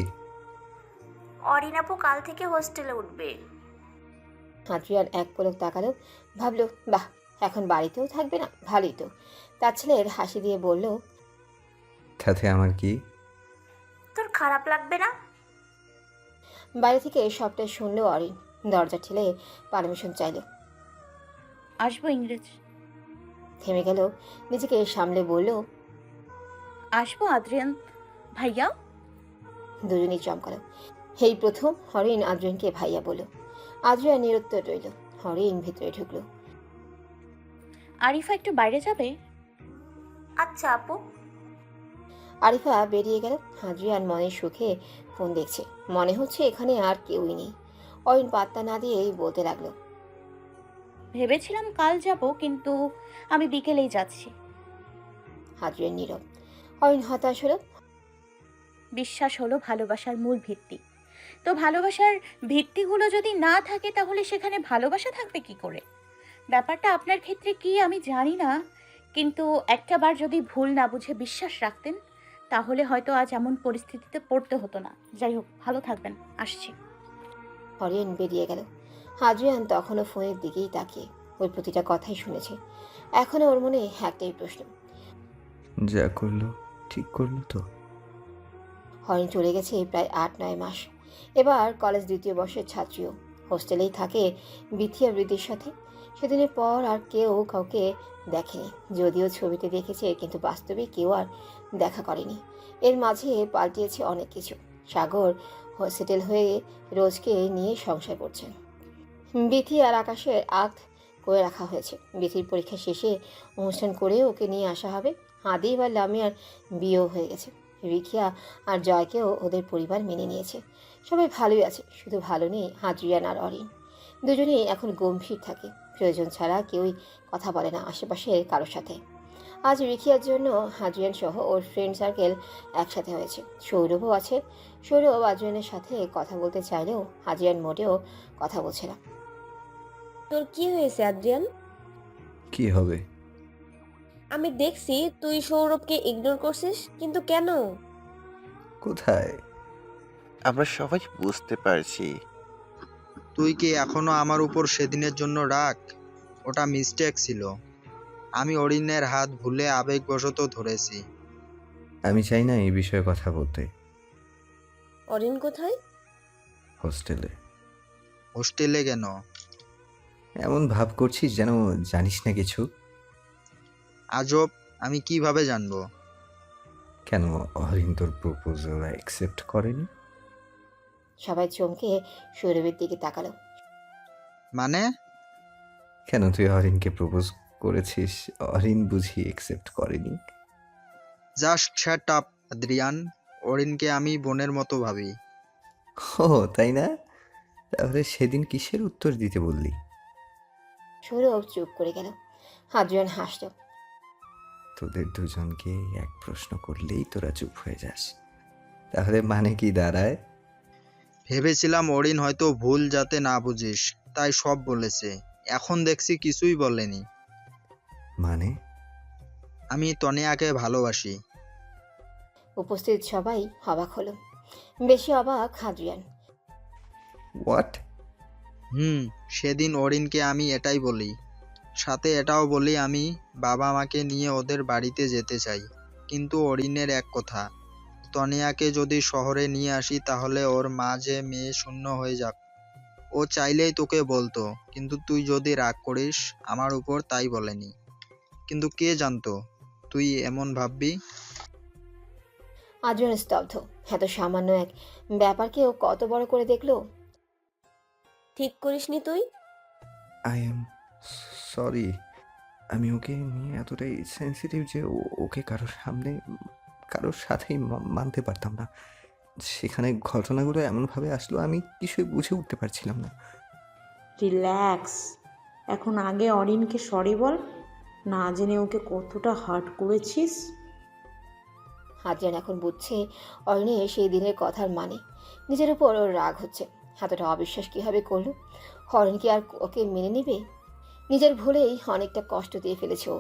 অরিন আপু কাল থেকে হোস্টেলে উঠবে। আদ্রিয়ান এক পলক তাকালো। ভাবলো, বাহ, এখন বাড়িতেও থাকবে না, ভালোই তো। তার ছেলের হাসি দিয়ে বলল, তাতে আমার কি? তোর খারাপ লাগবে না? বাইরে থেকে সবটাই শুনলো অরিন। দরজা ঠেলে পারমিশন চাইল। আসবো ইংরেজ। থেমে গেল, নিজেকে সামলে বলল, আসবো আদ্রিয়ান ভাইয়া। দুজনেই চমকালো। এই প্রথম হরিণ আদ্রিয়ানকে ভাইয়া বলল। আদ্রিয়ান নিরুত্তর রইল। হরিণ ভিতরে ঢুকলো। আরিফা একটু বাইরে যাবে? আচ্ছা আপু। আরিফা বেরিয়ে গেল। আদ্রিয়ান মনের সুখে ফোন দেখছে। মনে হচ্ছে এখানে আর কেউই নেই। অরিন পাত্তা না দিয়েই বলতে লাগলো, ভেবেছিলাম কাল যাব, কিন্তু আমি বিকেলেই যাচ্ছি। আদ্রিয়ান নীরব। অরিন হতাশ হলো। বিশ্বাস হলো ভালোবাসার মূল ভিত্তি। তো ভালোবাসার ভিত্তিগুলো যদি না থাকে তাহলে সেখানে ভালোবাসা থাকবে কি করে? ব্যাপারটা আপনার ক্ষেত্রে কি আমি জানি না, কিন্তু একটাবার যদি ভুল না বুঝে বিশ্বাস রাখতেন তাহলে হয়তো আজ এমন পরিস্থিতিতে পড়তে হতো না। যাই হোক, ভালো থাকবেন, আসছি। অরিন বেরিয়ে গেল। আদ্রিয়ান তখনও ফোনের দিকেই তাকিয়ে ওর প্রতিটা কথাই শুনেছে। এখনো ওর মনে একটাই প্রশ্ন, যা করলো ঠিক করলো তো? হরিণ চলে গেছে প্রায় 8-9 মাস। এবার কলেজ 2য় বর্ষের ছাত্রীও। হোস্টেলেই থাকে বিথি আর বৃদ্ধির সাথে। সেদিনের পর আর কেউ কাউকে দেখেনি। যদিও ছবিতে দেখেছে, কিন্তু বাস্তবে কেউ আর দেখা করেনি। এর মাঝে পাল্টিয়েছে অনেক কিছু। সাগর সেটেল হয়ে রোজকে নিয়ে সংসার করছে। বিথি আর আকাশের আগ করে রাখা হয়েছে। বিথির পরীক্ষা শেষে অনুষ্ঠান করে ওকে নিয়ে আসা হবে। হাদি বা লামিয়ার বিয়েও হয়ে গেছে। রিখিয়া আর জয়কেও ওদের পরিবার মেনে নিয়েছে। সবাই ভালোই আছে, শুধু ভালো নেই হাদ্রিয়ান আর অরিন। দুজনেই এখন গম্ভীর থাকে, প্রয়োজন ছাড়া কেউই কথা বলে না আশেপাশের কারোর সাথে। আজ রিখিয়ার জন্য হাদ্রিয়ান সহ ওর ফ্রেন্ড সার্কেল একসাথে হয়েছে। সৌরভও আছে। সৌরভ আদ্রিয়ানের সাথে কথা বলতে চাইলেও হাদ্রিয়ান মোটেও কথা বলছে না। তোর কি হয়েছে আদ্রিয়ান? কি হবে? আমি দেখছি তুই সৌরভকে ইগনোর করছিস, কিন্তু কেন? কোথায়? আমরা সবাই বুঝতে পারছি। তুই কি এখনো আমার উপর সেদিনের জন্য রাগ? ওটা মিস্টেক ছিল। আমি অরিনের হাত ভুলে আবেগবশত ধরেছি। আমি চাই না এই বিষয়ে কথা বলতে। অরিন কোথায়? হোস্টেলে। হোস্টেলে কেন? এমন ভাব করছিস যেন জানিস না কিছু। আজব, আমি কিভাবে জানবো? কেন অরিন তোর প্রপোজাল অ্যাকসেপ্ট করেনি? সবাই চমকে সৌরভের দিকে তাকালো। মানে? কেন তুই অরিনকে প্রপোজ করেছিস, অরিন বুঝি অ্যাকসেপ্ট করেনি? Just shut up Adrian. অরিনকে আমি বোনের মতো ভাবি। ও তাই না? তাহলে সেদিন কিসের উত্তর দিতে বললি? সৌরভ চুপ করে গেল। হাদ্রিয়ান হাসল। তোদের দুজনকে এক প্রশ্ন করলেই তোরা চুপ হয়ে যাস, তাহলে মানে কি দাঁড়ায়? ভেবেছিলাম অরিন হয়তো ভুল যাতে না বুঝিস, তাই সব বলেছে। এখন দেখছি কিছুই বলেনি। মানে? আমি তনিয়াকে ভালোবাসি। উপস্থিত সবাই অবাক হলো। বেশি অবাক হাদ্রিয়ান। হোয়াট? সেদিন অরিনকে আমি এটাই বলি। সাথে এটাও বলি আমি বাবা মাকে নিয়ে ওদের বাড়িতে যেতে চাই। কিন্তু অরিনের এক কথা, তনিয়াকে যদি শহরে নিয়ে আসি তাহলে ওর মা যে মেয়ে শূন্য হয়ে যাক। ও চাইলেই তোকে বলতো, কিন্তু তুই যদি রাগ করিস আমার উপর, তাই বলেনি। কিন্তু কে জানতো তুই এমন ভাববি। আদ্রিয়ান স্তব্ধ। এত সামান্য এক ব্যাপারকে ও কত বড় করে দেখলো। ঠিক করিসনি তুই? I am sorry. আমি ওকে নিয়ে এতটাই সেন্সিটিভ যে ওকে কারোর সাথেই মানতে পারতাম না। সেখানে ঘটনাগুলো এমনভাবে আসলো আমি কিছুই বুঝে উঠতে পারছিলাম না। রিল্যাক্স। এখন আগে অরিনকে সরি বল, না জেনে ওকে কতটা হার্ট করেছিস। হাদ্রিয়ান এখন বুঝছে অরিনের সেই দিনের কথার মানে। নিজের উপর ওর রাগ হচ্ছে। এতটা অবিশ্বাস কীভাবে করলো? অরিন কি আর ওকে মেনে নেবে? নিজের ভুলেই অনেকটা কষ্ট দিয়ে ফেলেছে ও।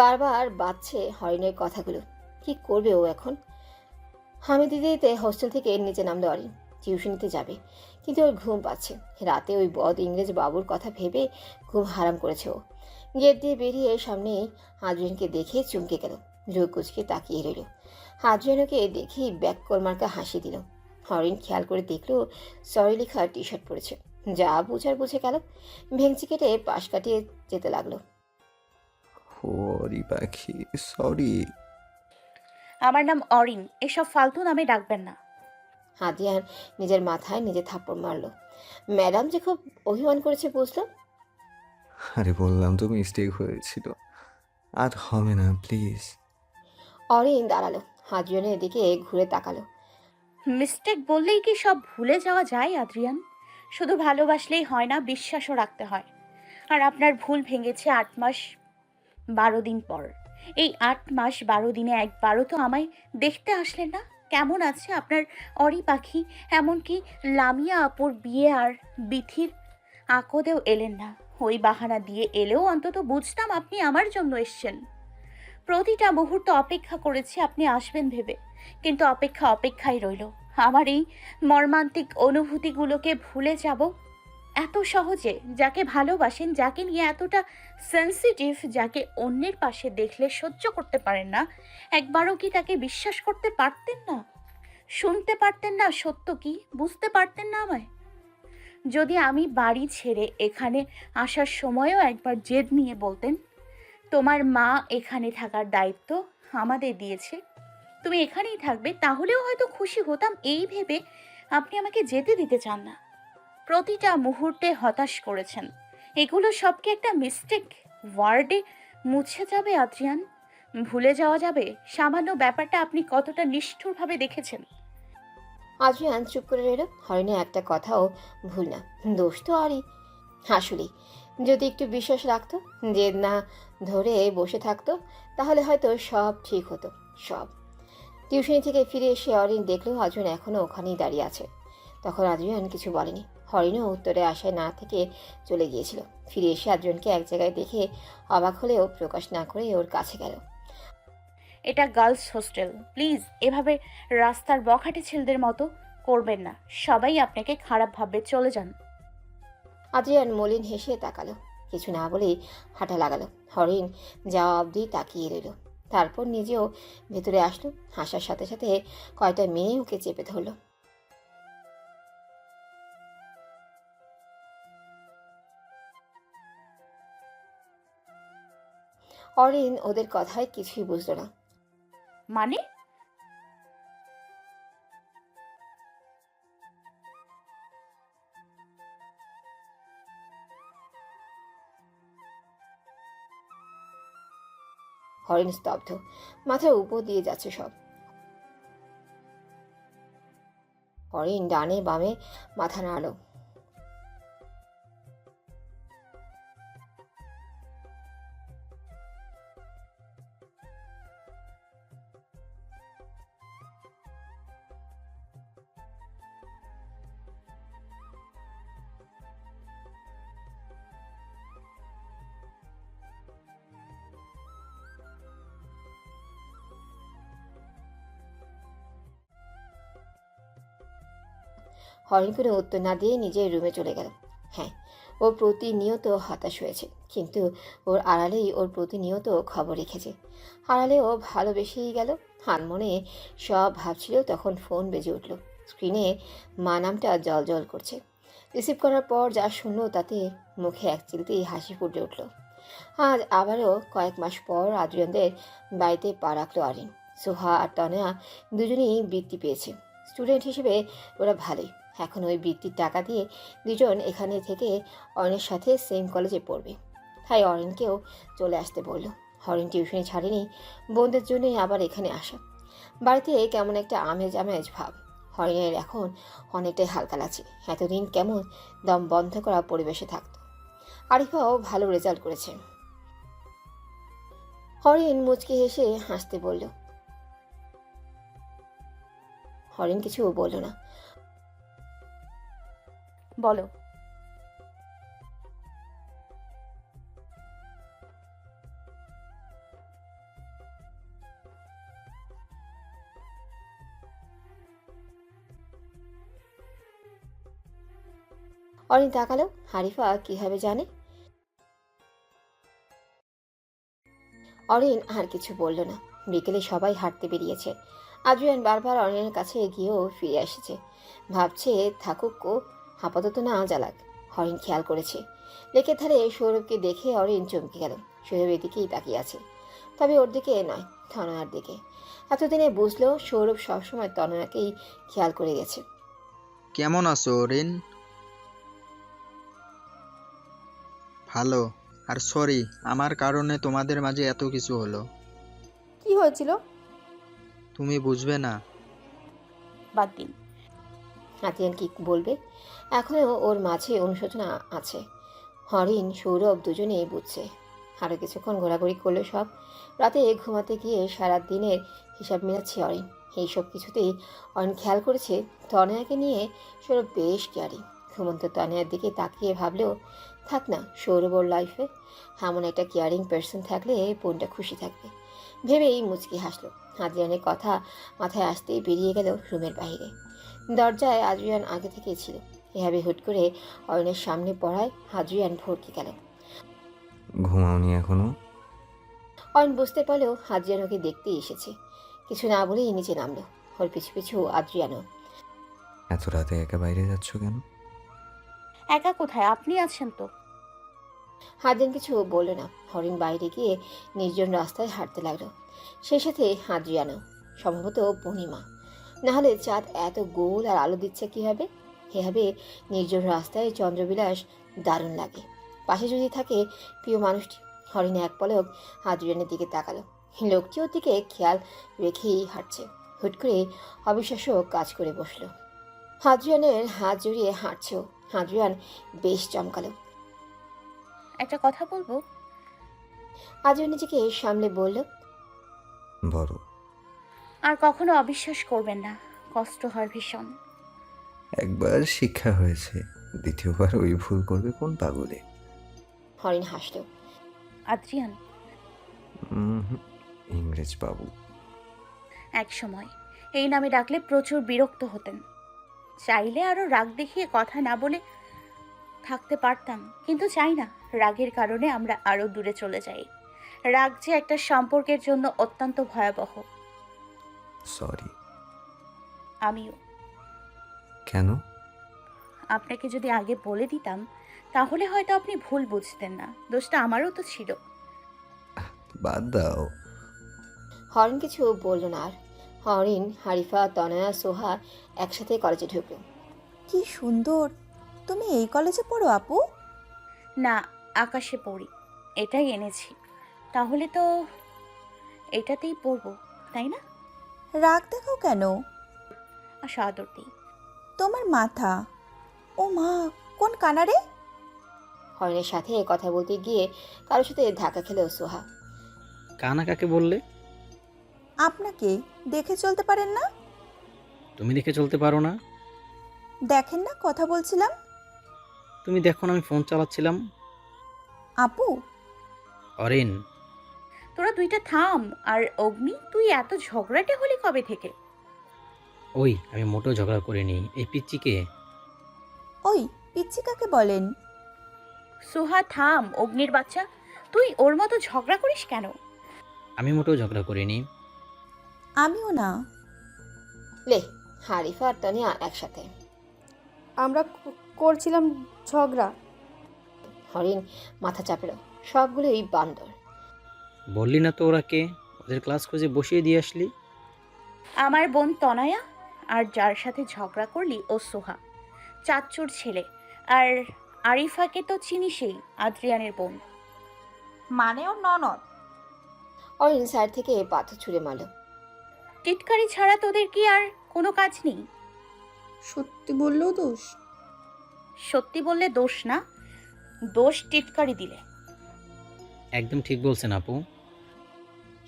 বারবার বাজছে হরিণের কথাগুলো। কি করবে ও এখন? হামি দিতে হোস্টেল থেকে নিচে নামলো অরিন। টিউশনিতে যাবে, কিন্তু ওর ঘুম পাচ্ছে। রাতে ওই বদ ইংরেজ বাবুর কথা ভেবে ঘুম হারাম করেছে ও। গেট দিয়ে বেরিয়ে সামনেই হাদ্রিয়ানকে দেখে চমকে গেল। রোগ কুচকে তাকিয়ে রইল। হাদ্রিয়ানকে দেখেই ব্যাক কলমার্কা হাসি দিল। হরিণ খেয়াল করে দেখলো সরি লেখা টি শার্ট পরেছে। যা বুঝার বুঝে গেল। ভেঙচি কেটে পাশ কাটিয়ে যেতে লাগলো। হরি পাখি, সরি। আমার নাম অরিন, এসব ফালতু নামে ডাকবেন না। হাদিয়ান নিজের মাথায় নিজে থাপ্পড় মারলো। ম্যাডাম যে খুব অভিমান করেছে বুঝলো। আরে বললাম তো মিস্টেক হয়েছিল, আর হবে না প্লিজ। অরিন দাঁড়ালো, হাদিয়ানের দিকে ঘুরে তাকালো। মিস্টেক বললেই কি সব ভুলে যাওয়া যায় আদ্রিয়ান? শুধু ভালোবাসলেই হয় না, বিশ্বাসও রাখতে হয়। আর আপনার ভুল ভেঙেছে 8 মাস 12 দিন পর। এই 8 মাস 12 দিনে একবারও তো আমায় দেখতে আসলেন না। কেমন আছে আপনার অরি পাখি? এমনকি লামিয়া আপুর বিয়ে আর বিথির আকদেও এলেন না। ওই বাহানা দিয়ে এলেও অন্তত বুঝতাম আপনি আমার জন্য এসছেন। প্রতিটা মুহূর্ত অপেক্ষা করেছি আপনি আসবেন ভেবে, কিন্তু অপেক্ষাই রইল। আমার এই মর্মান্তিক অনুভূতিগুলোকে ভুলে যাব এত সহজে? যাকে ভালোবাসেন, যাকে নিয়ে এতটা সেন্সিটিভ, যাকে অন্যের পাশে দেখলে সহ্য করতে পারেন না, একবারও কি তাকে বিশ্বাস করতে পারতেন না? শুনতে পারতেন না সত্য কি? বুঝতে পারতেন না আমায়? যদি আমি বাড়ি ছেড়ে এখানে আসার সময়ও একবার জেদ নিয়ে বলতেন, তোমার মা এখানে থাকার দায়িত্ব আমাদের দিয়েছে, তুমি এখানেই থাকবে, তাহলেও হয়তো খুশি হতাম। এই ভেবে আপনি আমাকে যেতে দিতে চান না। প্রতিটা মুহূর্তে হতাশ করেছেন, এগুলো সবকে একটা মিস্টেক ওয়ার্ডে মুছে যাবে আদ্রিয়ান? ভুলে যাওয়া যাবে সামান্য ব্যাপারটা আপনি কতটা নিষ্ঠুরভাবে দেখেছেন? আদ্রিয়ান চুপ করে রইল। হরিণের একটা কথাও ভুল না, দোষ তো আরই। আসলেই যদি একটু বিশ্বাস রাখতো, জেদ না ধরে বসে থাকতো, তাহলে হয়তো সব ঠিক হতো। সব। টিউশনি থেকে ফিরে এসে অরিন দেখলো আদ্রিয়ান এখনও ওখানেই দাঁড়িয়ে আছে। তখন আদ্রিয়ান কিছু বলেনি। হরিণও উত্তরে আশায় না থেকে চলে গিয়েছিল। ফিরে এসে আদ্রিয়ানকে এক জায়গায় দেখে অবাক হলেও প্রকাশ না করে ওর কাছে গেল। এটা গার্লস হোস্টেল, প্লিজ এভাবে রাস্তার বখাটে ছেলেদের মতো করবেন না, সবাই আপনাকে খারাপ ভাববে, চলে যান। আদ্রিয়ান মলিন হেসে তাকালো, কিছু না বলেই হাঁটা লাগালো। হরিণ যাওয়া অবধি তাকিয়ে রইল, তারপর নিজেও ভেতরে আসলো। হাসার সাথে সাথে কয়টা মেয়ে ওকে চেপে ধরলো। অরিন ওদের কথায় কিছুই বুঝলো না। মানে? হরিণ স্তব্ধ, মাথার উপর দিয়ে যাচ্ছে সব। হরিণ ডানে বামে মাথা নাড়ল। হরিণ কোনো উত্তর না দিয়ে নিজের রুমে চলে গেল। হ্যাঁ, ও প্রতিনিয়ত হতাশ হয়েছে, কিন্তু ওর আড়ালেই ওর প্রতিনিয়ত খবর রেখেছে। আড়ালে ও ভালোবেসেই গেল। হানমনে সব ভাবছিল, তখন ফোন বেজে উঠল। স্ক্রিনে মা নামটা জল জল করছে। রিসিভ করার পর যা শুনল তাতে মুখে এক চিলতেই হাসি ফুটে উঠল। আজ আবারও কয়েক মাস পর আদ্রিয়ানদের বাড়িতে পা রাখলো অরিন। সোহা আর তনয়া দুজনেই বৃত্তি পেয়েছে। স্টুডেন্ট হিসেবে ওরা ভালোই। এখন ওই বৃত্তির টাকা দিয়ে দুজন এখানে থেকে অরিনের সাথে সেম কলেজে পড়বে। তাই অরিনকেও চলে আসতে বলল। হরিণ টিউশনি ছাড়েনি, বোনদের জন্যই আবার এখানে আসা। বাড়িতে কেমন একটা আমেজ আমেজ ভাব। হরিণের এখন অনেকটাই হালকা লাগছে। এতদিন কেমন দম বন্ধ করা পরিবেশে থাকতো। আরিফাও ভালো রেজাল্ট করেছে। হরিণ মুচকি হেসে হাসতে বলল। হরিণ কিছু বলল না। বলো। অরিন তাকালো, আরিফা কিভাবে জানে? অরিন আর কিছু বলল না। বিকেলে সবাই হাঁটতে বেরিয়েছে। আদ্রিয়ান বারবার অরিনের কাছে গিয়েও ফিরে এসেছে। ভাবছে থাকুক, আপাতত না জ্বালাক। হরিণ খেয়াল করেছে লেকের ধারে সৌরভকে দেখে অরিন চমকে গেল। সৌরভের দিকেই তাকিয়ে আছে, তবে ওর দিকে নয়, তনয়ার দিকে। এতদিনে বুঝলো সৌরভ সবসময় তনয়াকেই খেয়াল করে গেছে। কেমন আছো রিন? ভালো। আর সরি, আমার কারণে তোমাদের মাঝে এত কিছু হলো। কি হয়েছিল? তুমি বুঝবে না। বাদ দিন। আদ্রিয়ান কি বলবে? এখনও ওর মাঝে অনুশোচনা আছে। হরিণ সৌরভ দুজনেই বুঝছে। আরও কিছুক্ষণ ঘোরাঘুরি করলো সব। রাতে ঘুমাতে গিয়ে সারা দিনের হিসাব মেলাচ্ছে অরিন। এইসব কিছুতেই অরিন খেয়াল করেছে তনয়াকে নিয়ে সৌরভ বেশ কেয়ারি। ঘুমন্ত তনয়ার দিকে তাকিয়ে ভাবলেও থাক না, সৌরভ ওর লাইফে এমন একটা কেয়ারিং পার্সন থাকলে বোনটা খুশি থাকবে ভেবেই মুচকি হাসলো। আদ্রিয়ানের কথা মাথায় আসতেই বেরিয়ে গেল রুমের বাইরে। দরজায় আদ্রিয়ান আগে থেকেই ছিল। এভাবে হুট করে অরিনের সামনে পড়ায় আদ্রিয়ান ভরকে গেল। ঘুমাওনি এখনো? অরিন বুঝতে পারলেও আদ্রিয়ান ওকে দেখতেই এসেছে। কিছু না বলেই নিচে নামলো। ওর পিছু পিছু আদ্রিয়ানও। এত রাতে একা বাইরে যাচ্ছ কেন? একা কোথায়, আপনি আছেন তো। আদ্রিয়ান কিছু বলল না। হরিণ বাইরে গিয়ে নির্জন রাস্তায় হাঁটতে লাগলো। সেই সাথে আদ্রিয়ানও। সম্ভবত পূর্ণিমা, নাহলে চাঁদ এত গোল আর আলো দিচ্ছে কীভাবে? এভাবে নির্জন রাস্তায় চন্দ্রবিলাস দারুণ লাগে। পাশে যদি থাকে প্রিয় মানুষটি। হরিণ এক পলক আদ্রিয়ানের দিকে তাকালো। লোকটি ওর দিকে খেয়াল রেখেই হাঁটছে। হুট করে অবিশ্বাস্য কাজ করে বসলো। আদ্রিয়ানের হাত জড়িয়ে হাঁটছেও। আদ্রিয়ান বেশ চমকালো। একটা কথা বলবো? আদ্রিয়ান নিজেকে সামলে বলল, বড় আর কখনো অবিশ্বাস করবেন না, কষ্ট হয় ভীষণ। একবার শিক্ষা হয়েছে, দ্বিতীয়বার ওই ভুল করবে কোন পাগলে? হরিণ হাসল। আদ্রিয়ান ইংরেজ বাবু। এক সময় এই নামে ডাকলে প্রচুর বিরক্ত হতেন। চাইলে আরো রাগ দেখিয়ে কথা না বলে থাকতে পারতাম, কিন্তু চাই না। রাগের কারণে আমরা আরো দূরে চলে যাই। রাগ যে একটা সম্পর্কের জন্য অত্যন্ত ভয়াবহ। সরি। আমিও। কেন? আপনাকে যদি আগে বলে দিতাম তাহলে হয়তো আপনি ভুল বুঝতেন না। দোষটা আমারও তো ছিল। বাদ দাও। হরিণ কিছু বলল না আর। হরিণ, হারিফা, তনয়া, সোহা একসাথে কলেজে ঢুকলো। কি সুন্দর! তুমি এই কলেজে পড়ো আপু? না, আকাশে পড়ি। এটাই এনেছি। তাহলে তো এটাতেই পড়বো, তাই না? রাগ দেখো কেন? আসো আদর দিই। তোমার মাথা। ও মা, কোন কানারে? হরিণের সাথে কথা বলতে গিয়ে কারোর সাথে ধাক্কা খেলো সোহা। কানা কাকে বললে? আপনাকে দেখে চলতে পারেন না? তুমি দেখে চলতে পারো না? দেখেন না কথা বলছিলাম। তুমি দেখো না আমি ফোন চালাচ্ছিলাম। আপু। অরিন, তোরা দুইটা থাম। আর অগ্নি, তুই এত ঝগড়াটে হলি কবে থেকে? ওই আমি মোটেও ঝগড়া করিনি। এই পিচ্চিকে। ওই পিচ্চি কাকে বলেন? সোহা থাম, অগ্নির বাচ্চা। তুই ওর মতো ঝগড়া করিস কেন? আমি মোটেও ঝগড়া করিনি। আমিও না। লে, হারিফা আর তনিয়া একসাথে। আমরা করছিলাম ঝগড়া। হরিণ মাথা চাপড়। সবগুলোই বান্দর। বললি না তো ওরা কে? ওদের ক্লাস খুঁজে বসিয়ে দিয়ে আসলি। আমার বোন তনয়া, আর যার সাথে ঝগড়া করলি ও সোহা, চাচ্চুর ছেলে। আর আরিফাকে তো চিনিসই, আদ্রিয়ানের বোন। মানে ওর ননদ। হরিণ সাইড থেকে পাথর ছুঁড়ে মারল। টিটকারি ছাড়া তোদের কি আর কোনো কাজ নেই? সত্যি বললেও দোষ? সত্যি বললে দোষ না, দোষ টিটকারি দিলে। একদম ঠিক বলছেন আপু।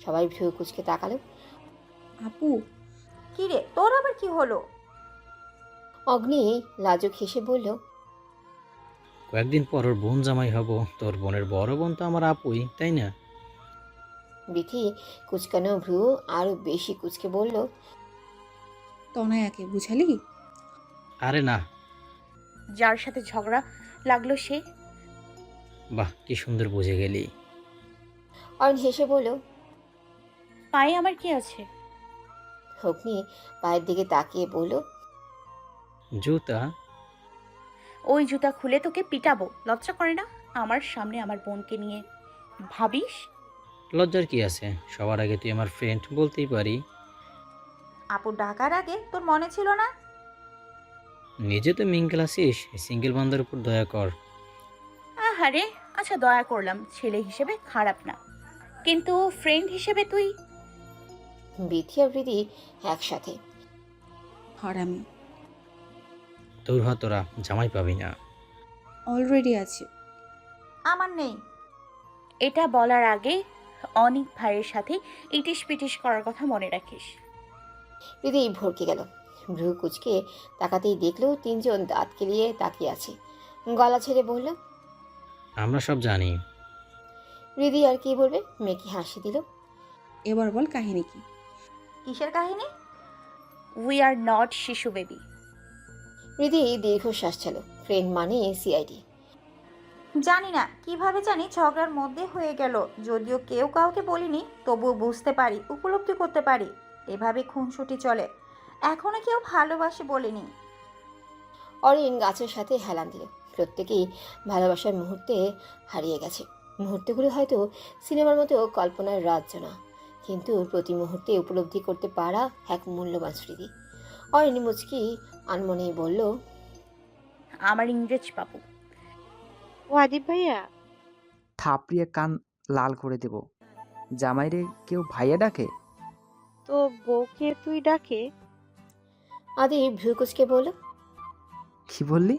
সবাই ভ্রু কুচকে তাকালো। আপু। কি রে, তোর আবার কি হলো? অগ্নি লাজুক হেসে বলল, কয়েকদিন পর ওর বোন জামাই হব। তোর বোনের বড় বোন তো আমার আপুই, তাই না? বিথি কুচকানো ভ্রু আরো বেশি কুচকে বলল, তনয়াকে বুঝালি? আরে না। যার সাথে ঝগড়া লাগলো সে। বাহ, কি সুন্দর বুঝে গেলি। অয়ন হেসে বলল, পায়ে আমার কি আছে? অগ্নি পায়ের দিকে তাকিয়ে বলল, জুতা। ওই জুতা খুলে তোকে পিটাবো। লজ্জা করে না আমার সামনে আমার বোনকে নিয়ে ভাবিস? লজ্জার কি আছে? সবার আগে তুই আমার ফ্রেন্ড, বলতেই পারি। আপু ডাকার আগে তোর মনে ছিল না? নিজে তো মিঙ্গেল আসিস, সিঙ্গেল বান্দার উপর দয়া কর। আহারে, আচ্ছা দয়া করলাম, ছেলে হিসেবে খারাপ না, কিন্তু ফ্রেন্ড হিসেবে তুই। বিথি আর বৃদ্ধি একসাথে। হারামি। তোর তোরা জামাই পাবি না। অলরেডি আছে। আমার নেই। এটা বলার আগে অনিক ভাইয়ের সাথে ইটিস পিটিস করার কথা মনে রাখিস। বৃদ্ধি ভরকে গেল। ভ্রু কুচকে তাকাতেই দেখলো তিনজন দাঁত কেলিয়ে তাকিয়ে আছে। গলা ছেড়ে বলল, আমরা সব জানি। বৃদ্ধি আর কি বলবে, মেয়েকে হাসি দিল। এবার বল কাহিনী কি? কিসের কাহিনী? উই আর নট শিশু বেবি। বৃদ্ধি দীর্ঘশ্বাস ছিল। ফ্রেন্ড মানে সিআইডি। জানি না কিভাবে জানি ঝগড়ার মধ্যে হয়ে গেল। যদিও কেউ কাউকে বলিনি, তবুও বুঝতে পারি, উপলব্ধি করতে পারি এভাবে খুনসুটি চলে। এখনো কেউ ভালোবাসে বলেনি। অরিন গাছের সাথে হেলান দিল। প্রত্যেকেই ভালোবাসার মুহূর্তে হারিয়ে গেছে। মুহূর্তগুলো হয়তো সিনেমার মতো কল্পনার রাজ্য না, কিন্তু প্রতি মুহূর্তে উপলব্ধি করতে পারা এক মূল্যবান স্মৃতি। অরিন মুচকি আনমনেই বলল, আমার ইংরেজ বাবু। ও আদিব ভাইয়া, থাপড়িয়ে কান লাল করে দেব। জামাইরে কেউ ভাইয়া ডাকে? তো বউকে তুই ডাকে? আদি ভ্রু কুচকে বলল, কি বললি?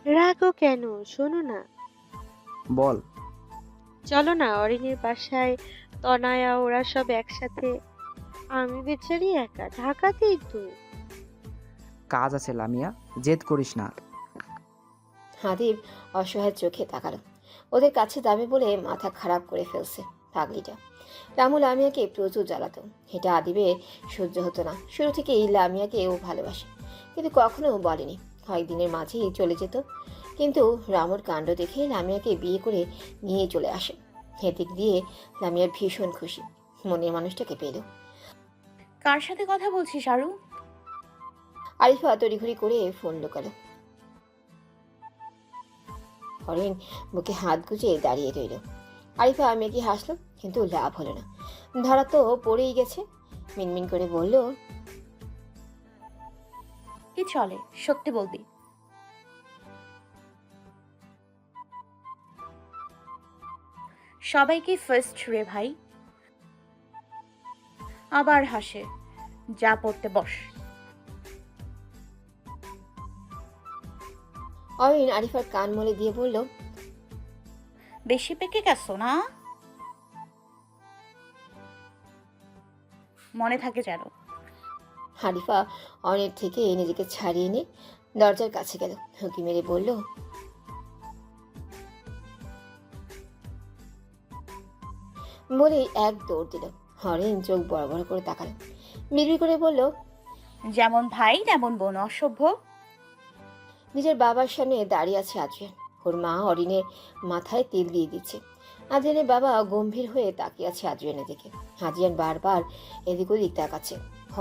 রাগো কেন, শোনো না। বল। চলো না অরিনের বাসায়, তনয়া ওরা সব একসাথে। আমি বেচারি একা, ঢাকাতেই তো। কাজ আছে লামিয়া, জেদ করিস না। আদিব অসহায় চোখে তাকালো। ওদের কাছে যাবে বলে মাথা খারাপ করে ফেলছে পাগলিটা। রামু লামিয়াকে প্রচুর জ্বালাতো, এটা আদিবে সহ্য হতো না। শুরু থেকেই লামিয়াকে ও ভালোবাসে, কিন্তু কখনো বলেনি। কয়েকদিনের মাঝেই চলে যেত, কিন্তু রামুর কাণ্ড দেখে লামিয়াকে বিয়ে করে নিয়ে চলে আসে। এদিক দিয়ে লামিয়া ভীষণ খুশি, মনের মানুষটাকে পেল। কার সাথে কথা বলছিস আরু? আরিফা তড়িঘড়ি করে ফোন লোকালো। অরিন বুকে হাত গুজে দাঁড়িয়ে রইল। আরিফা মেকি হাসলো, কিন্তু লাভ হলো না। ধরা তো পড়েই গেছে। মিনমিন করে বলল, কি চলে, সত্যি বলবি? সবাইকে ফার্স্ট রে ভাই। আবার হাসে। যা পড়তে বস। অরিন আরিফার কান মলে দিয়ে বলল, বেশি পেকে গেছো না? মনে থাকে যেন। আরিফা অরিনের থেকে নিজেকে ছাড়িয়ে নিয়ে দরজার কাছে গেল, হুঁকি মেরে বলল, বলেই এক দৌড় দিল। অরিন চোখ বড় বড় করে তাকালো, বিড়বিড় করে বলল, যেমন ভাই তেমন বোন, অসভ্য। নিজের বাবার সামনে দাঁড়িয়ে আছে আদ্রিয়ান। ওর মা অরিনের মাথায় তেল দিয়ে দিচ্ছে। আদ্রিয়ানের বাবা গম্ভীর হয়ে তাকিয়ে আছে আদ্রিয়ানের দিকে। আদ্রিয়ান বারবার এদিক ওদিক তাকাচ্ছে।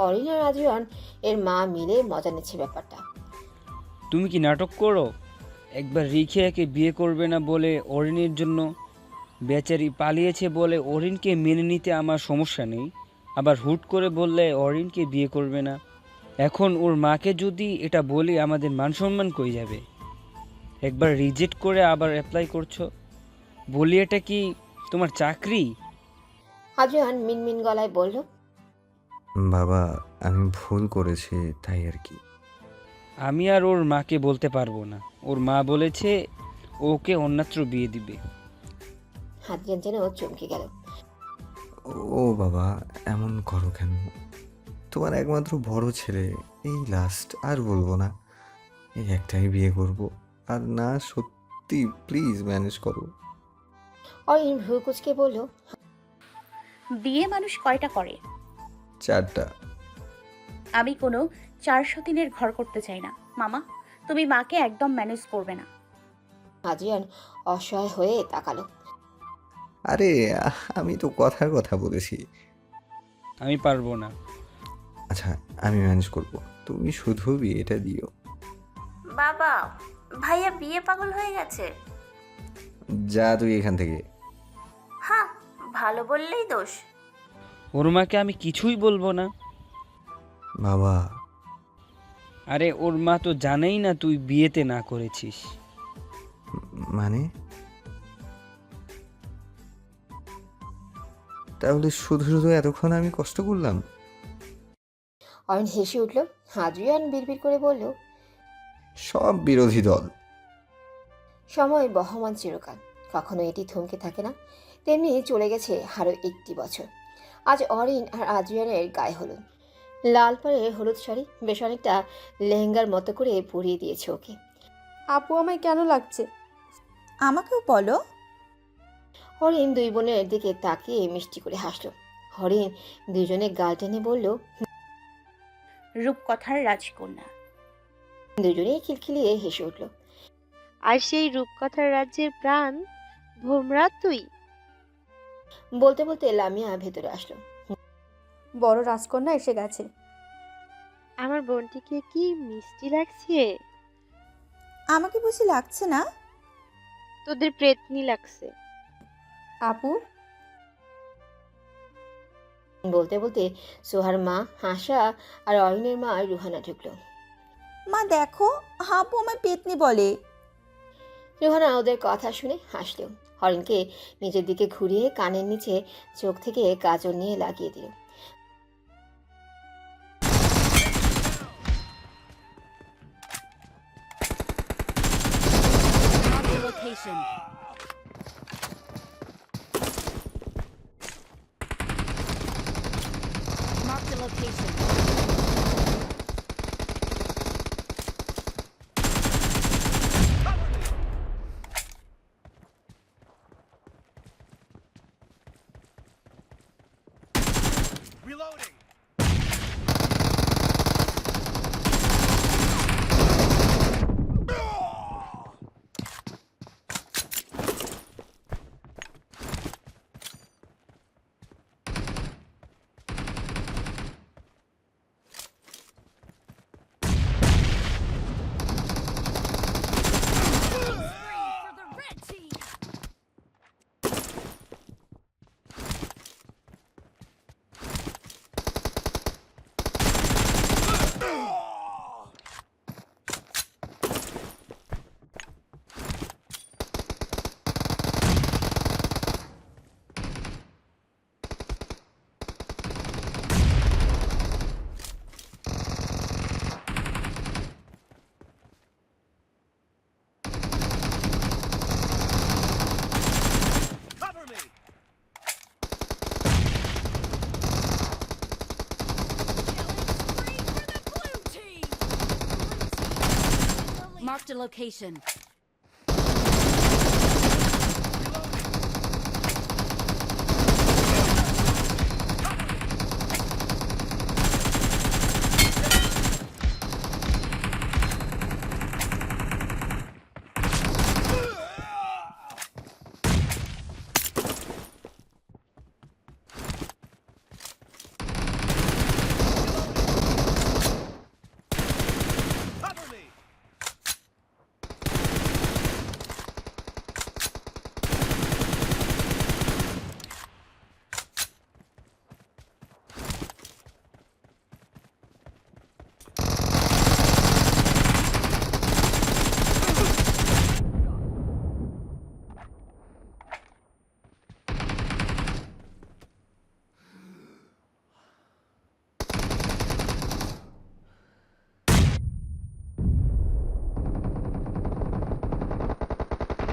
অরিন আর আদ্রিয়ান এর মা মিলে মজা নিচ্ছে ব্যাপারটা। তুমি কি নাটক করো? একবার রিখিয়াকে বিয়ে করবে না বলে অরিনের জন্য বেচারি পালিয়েছে বলে অরিনকে মেনে নিতে আমার সমস্যা নেই, আবার হুট করে বললে অরিনকে বিয়ে করবে না। এখন ওর মাকে যদি এটা বলি আমাদের মান সম্মান কই যাবে? একবার রিজেক্ট করে আবার অ্যাপ্লাই করছো, বলি এটা কি তোমার চাকরি? আদ্রিয়ান মিনমিন গলায় বলল, বাবা আমি ভুল করেছি তাই আর কি। আমি আর ওর মাকে বলতে পারবো না। ওর মা বলেছে ওকে অন্যত্র বিয়ে দিবে। আদ্রিয়ান যেন চমকে গেল। ও বাবা এমন করো কেন? তোমার একমাত্র বড় ছেলে, এই লাস্ট, আর বলবো না। এই একটাই বিয়ে করব, আর না সত্যি প্লিজ ম্যানেজ করো। অরিন ভ্রু কুচকে বলল, বিয়ে মানুষ কয়টা করে? 4টা। আমি কোনো 400 দিনের ঘর করতে চাই না। মামা, তুমি মাকে একদম ম্যানেজ করবে না। আদ্রিয়ান অসহায় হয়ে তাকালো। আরে আমি তো কথার কথা বলেছি। আমি পারবো না। আচ্ছা আমি ম্যানেজ করব, তুমি শুধু বিয়েটা দিও। বাবা, ভাইয়া বিয়ে পাগল হয়ে গেছে। যা তুই এখান থেকে। হ্যাঁ, ভালো বললেই দোষ। ওর মাকে আমি কিছুই বলবো না। বাবা আরে ওর মা তো জানেই না তুই বিয়েতে না করেছিস। মানে? তাহলে শুধু শুধু এতক্ষণ আমি কষ্ট করলাম? অরিন হেসে উঠল। আদ্রিয়ান বিড়বিড় করে বলল, সব বিরোধী দল। সময় বহমান চিরকাল, কখনো এটি থমকে থাকে না। তেমনি চলে গেছে আরও 1টি বছর। আজ অরিন আর আদ্রিয়ানের গায়ে হলুদ। লাল পাড়ের হলুদ শাড়ি বেশ অনেকটা লেহেঙ্গার মতো করে পরিয়ে দিয়েছে ওকে। আপু আমায় কেন লাগছে? আমাকেও বলো। হরিণ দুই বোনের দিকে তাকিয়ে মিষ্টি করে হাসলো। হরিণ দুজনে গাল টেনে বলল, রূপকথার রাজকন্যা। দুজনেই খিলখিলিয়ে হেসে উঠল। আর সেই রূপকথার রাজ্যের প্রাণ ভোমরা তুই। বলতে বলতে লামিয়া ভেতরে আসলো। বড় রাজকন্যা এসে গেছে। আমার বোনটিকে কি মিষ্টি লাগছে। আমাকে বুঝি লাগছে না? তোদের প্রেতনি লাগছে। আপু, বলতে বলতে সোহার মা হাসা আর অরিনের মা রুহানা ঢুকলো। মা দেখো, হাপু আমায় পেতনি বলে। রোহানা ওদের কথা শুনে হাসল। অরিনকে নিজের দিকে ঘুরিয়ে কানের নিচে চোখ থেকে গাজর নিয়ে লাগিয়ে দিল। Marked a location.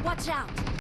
Watch out!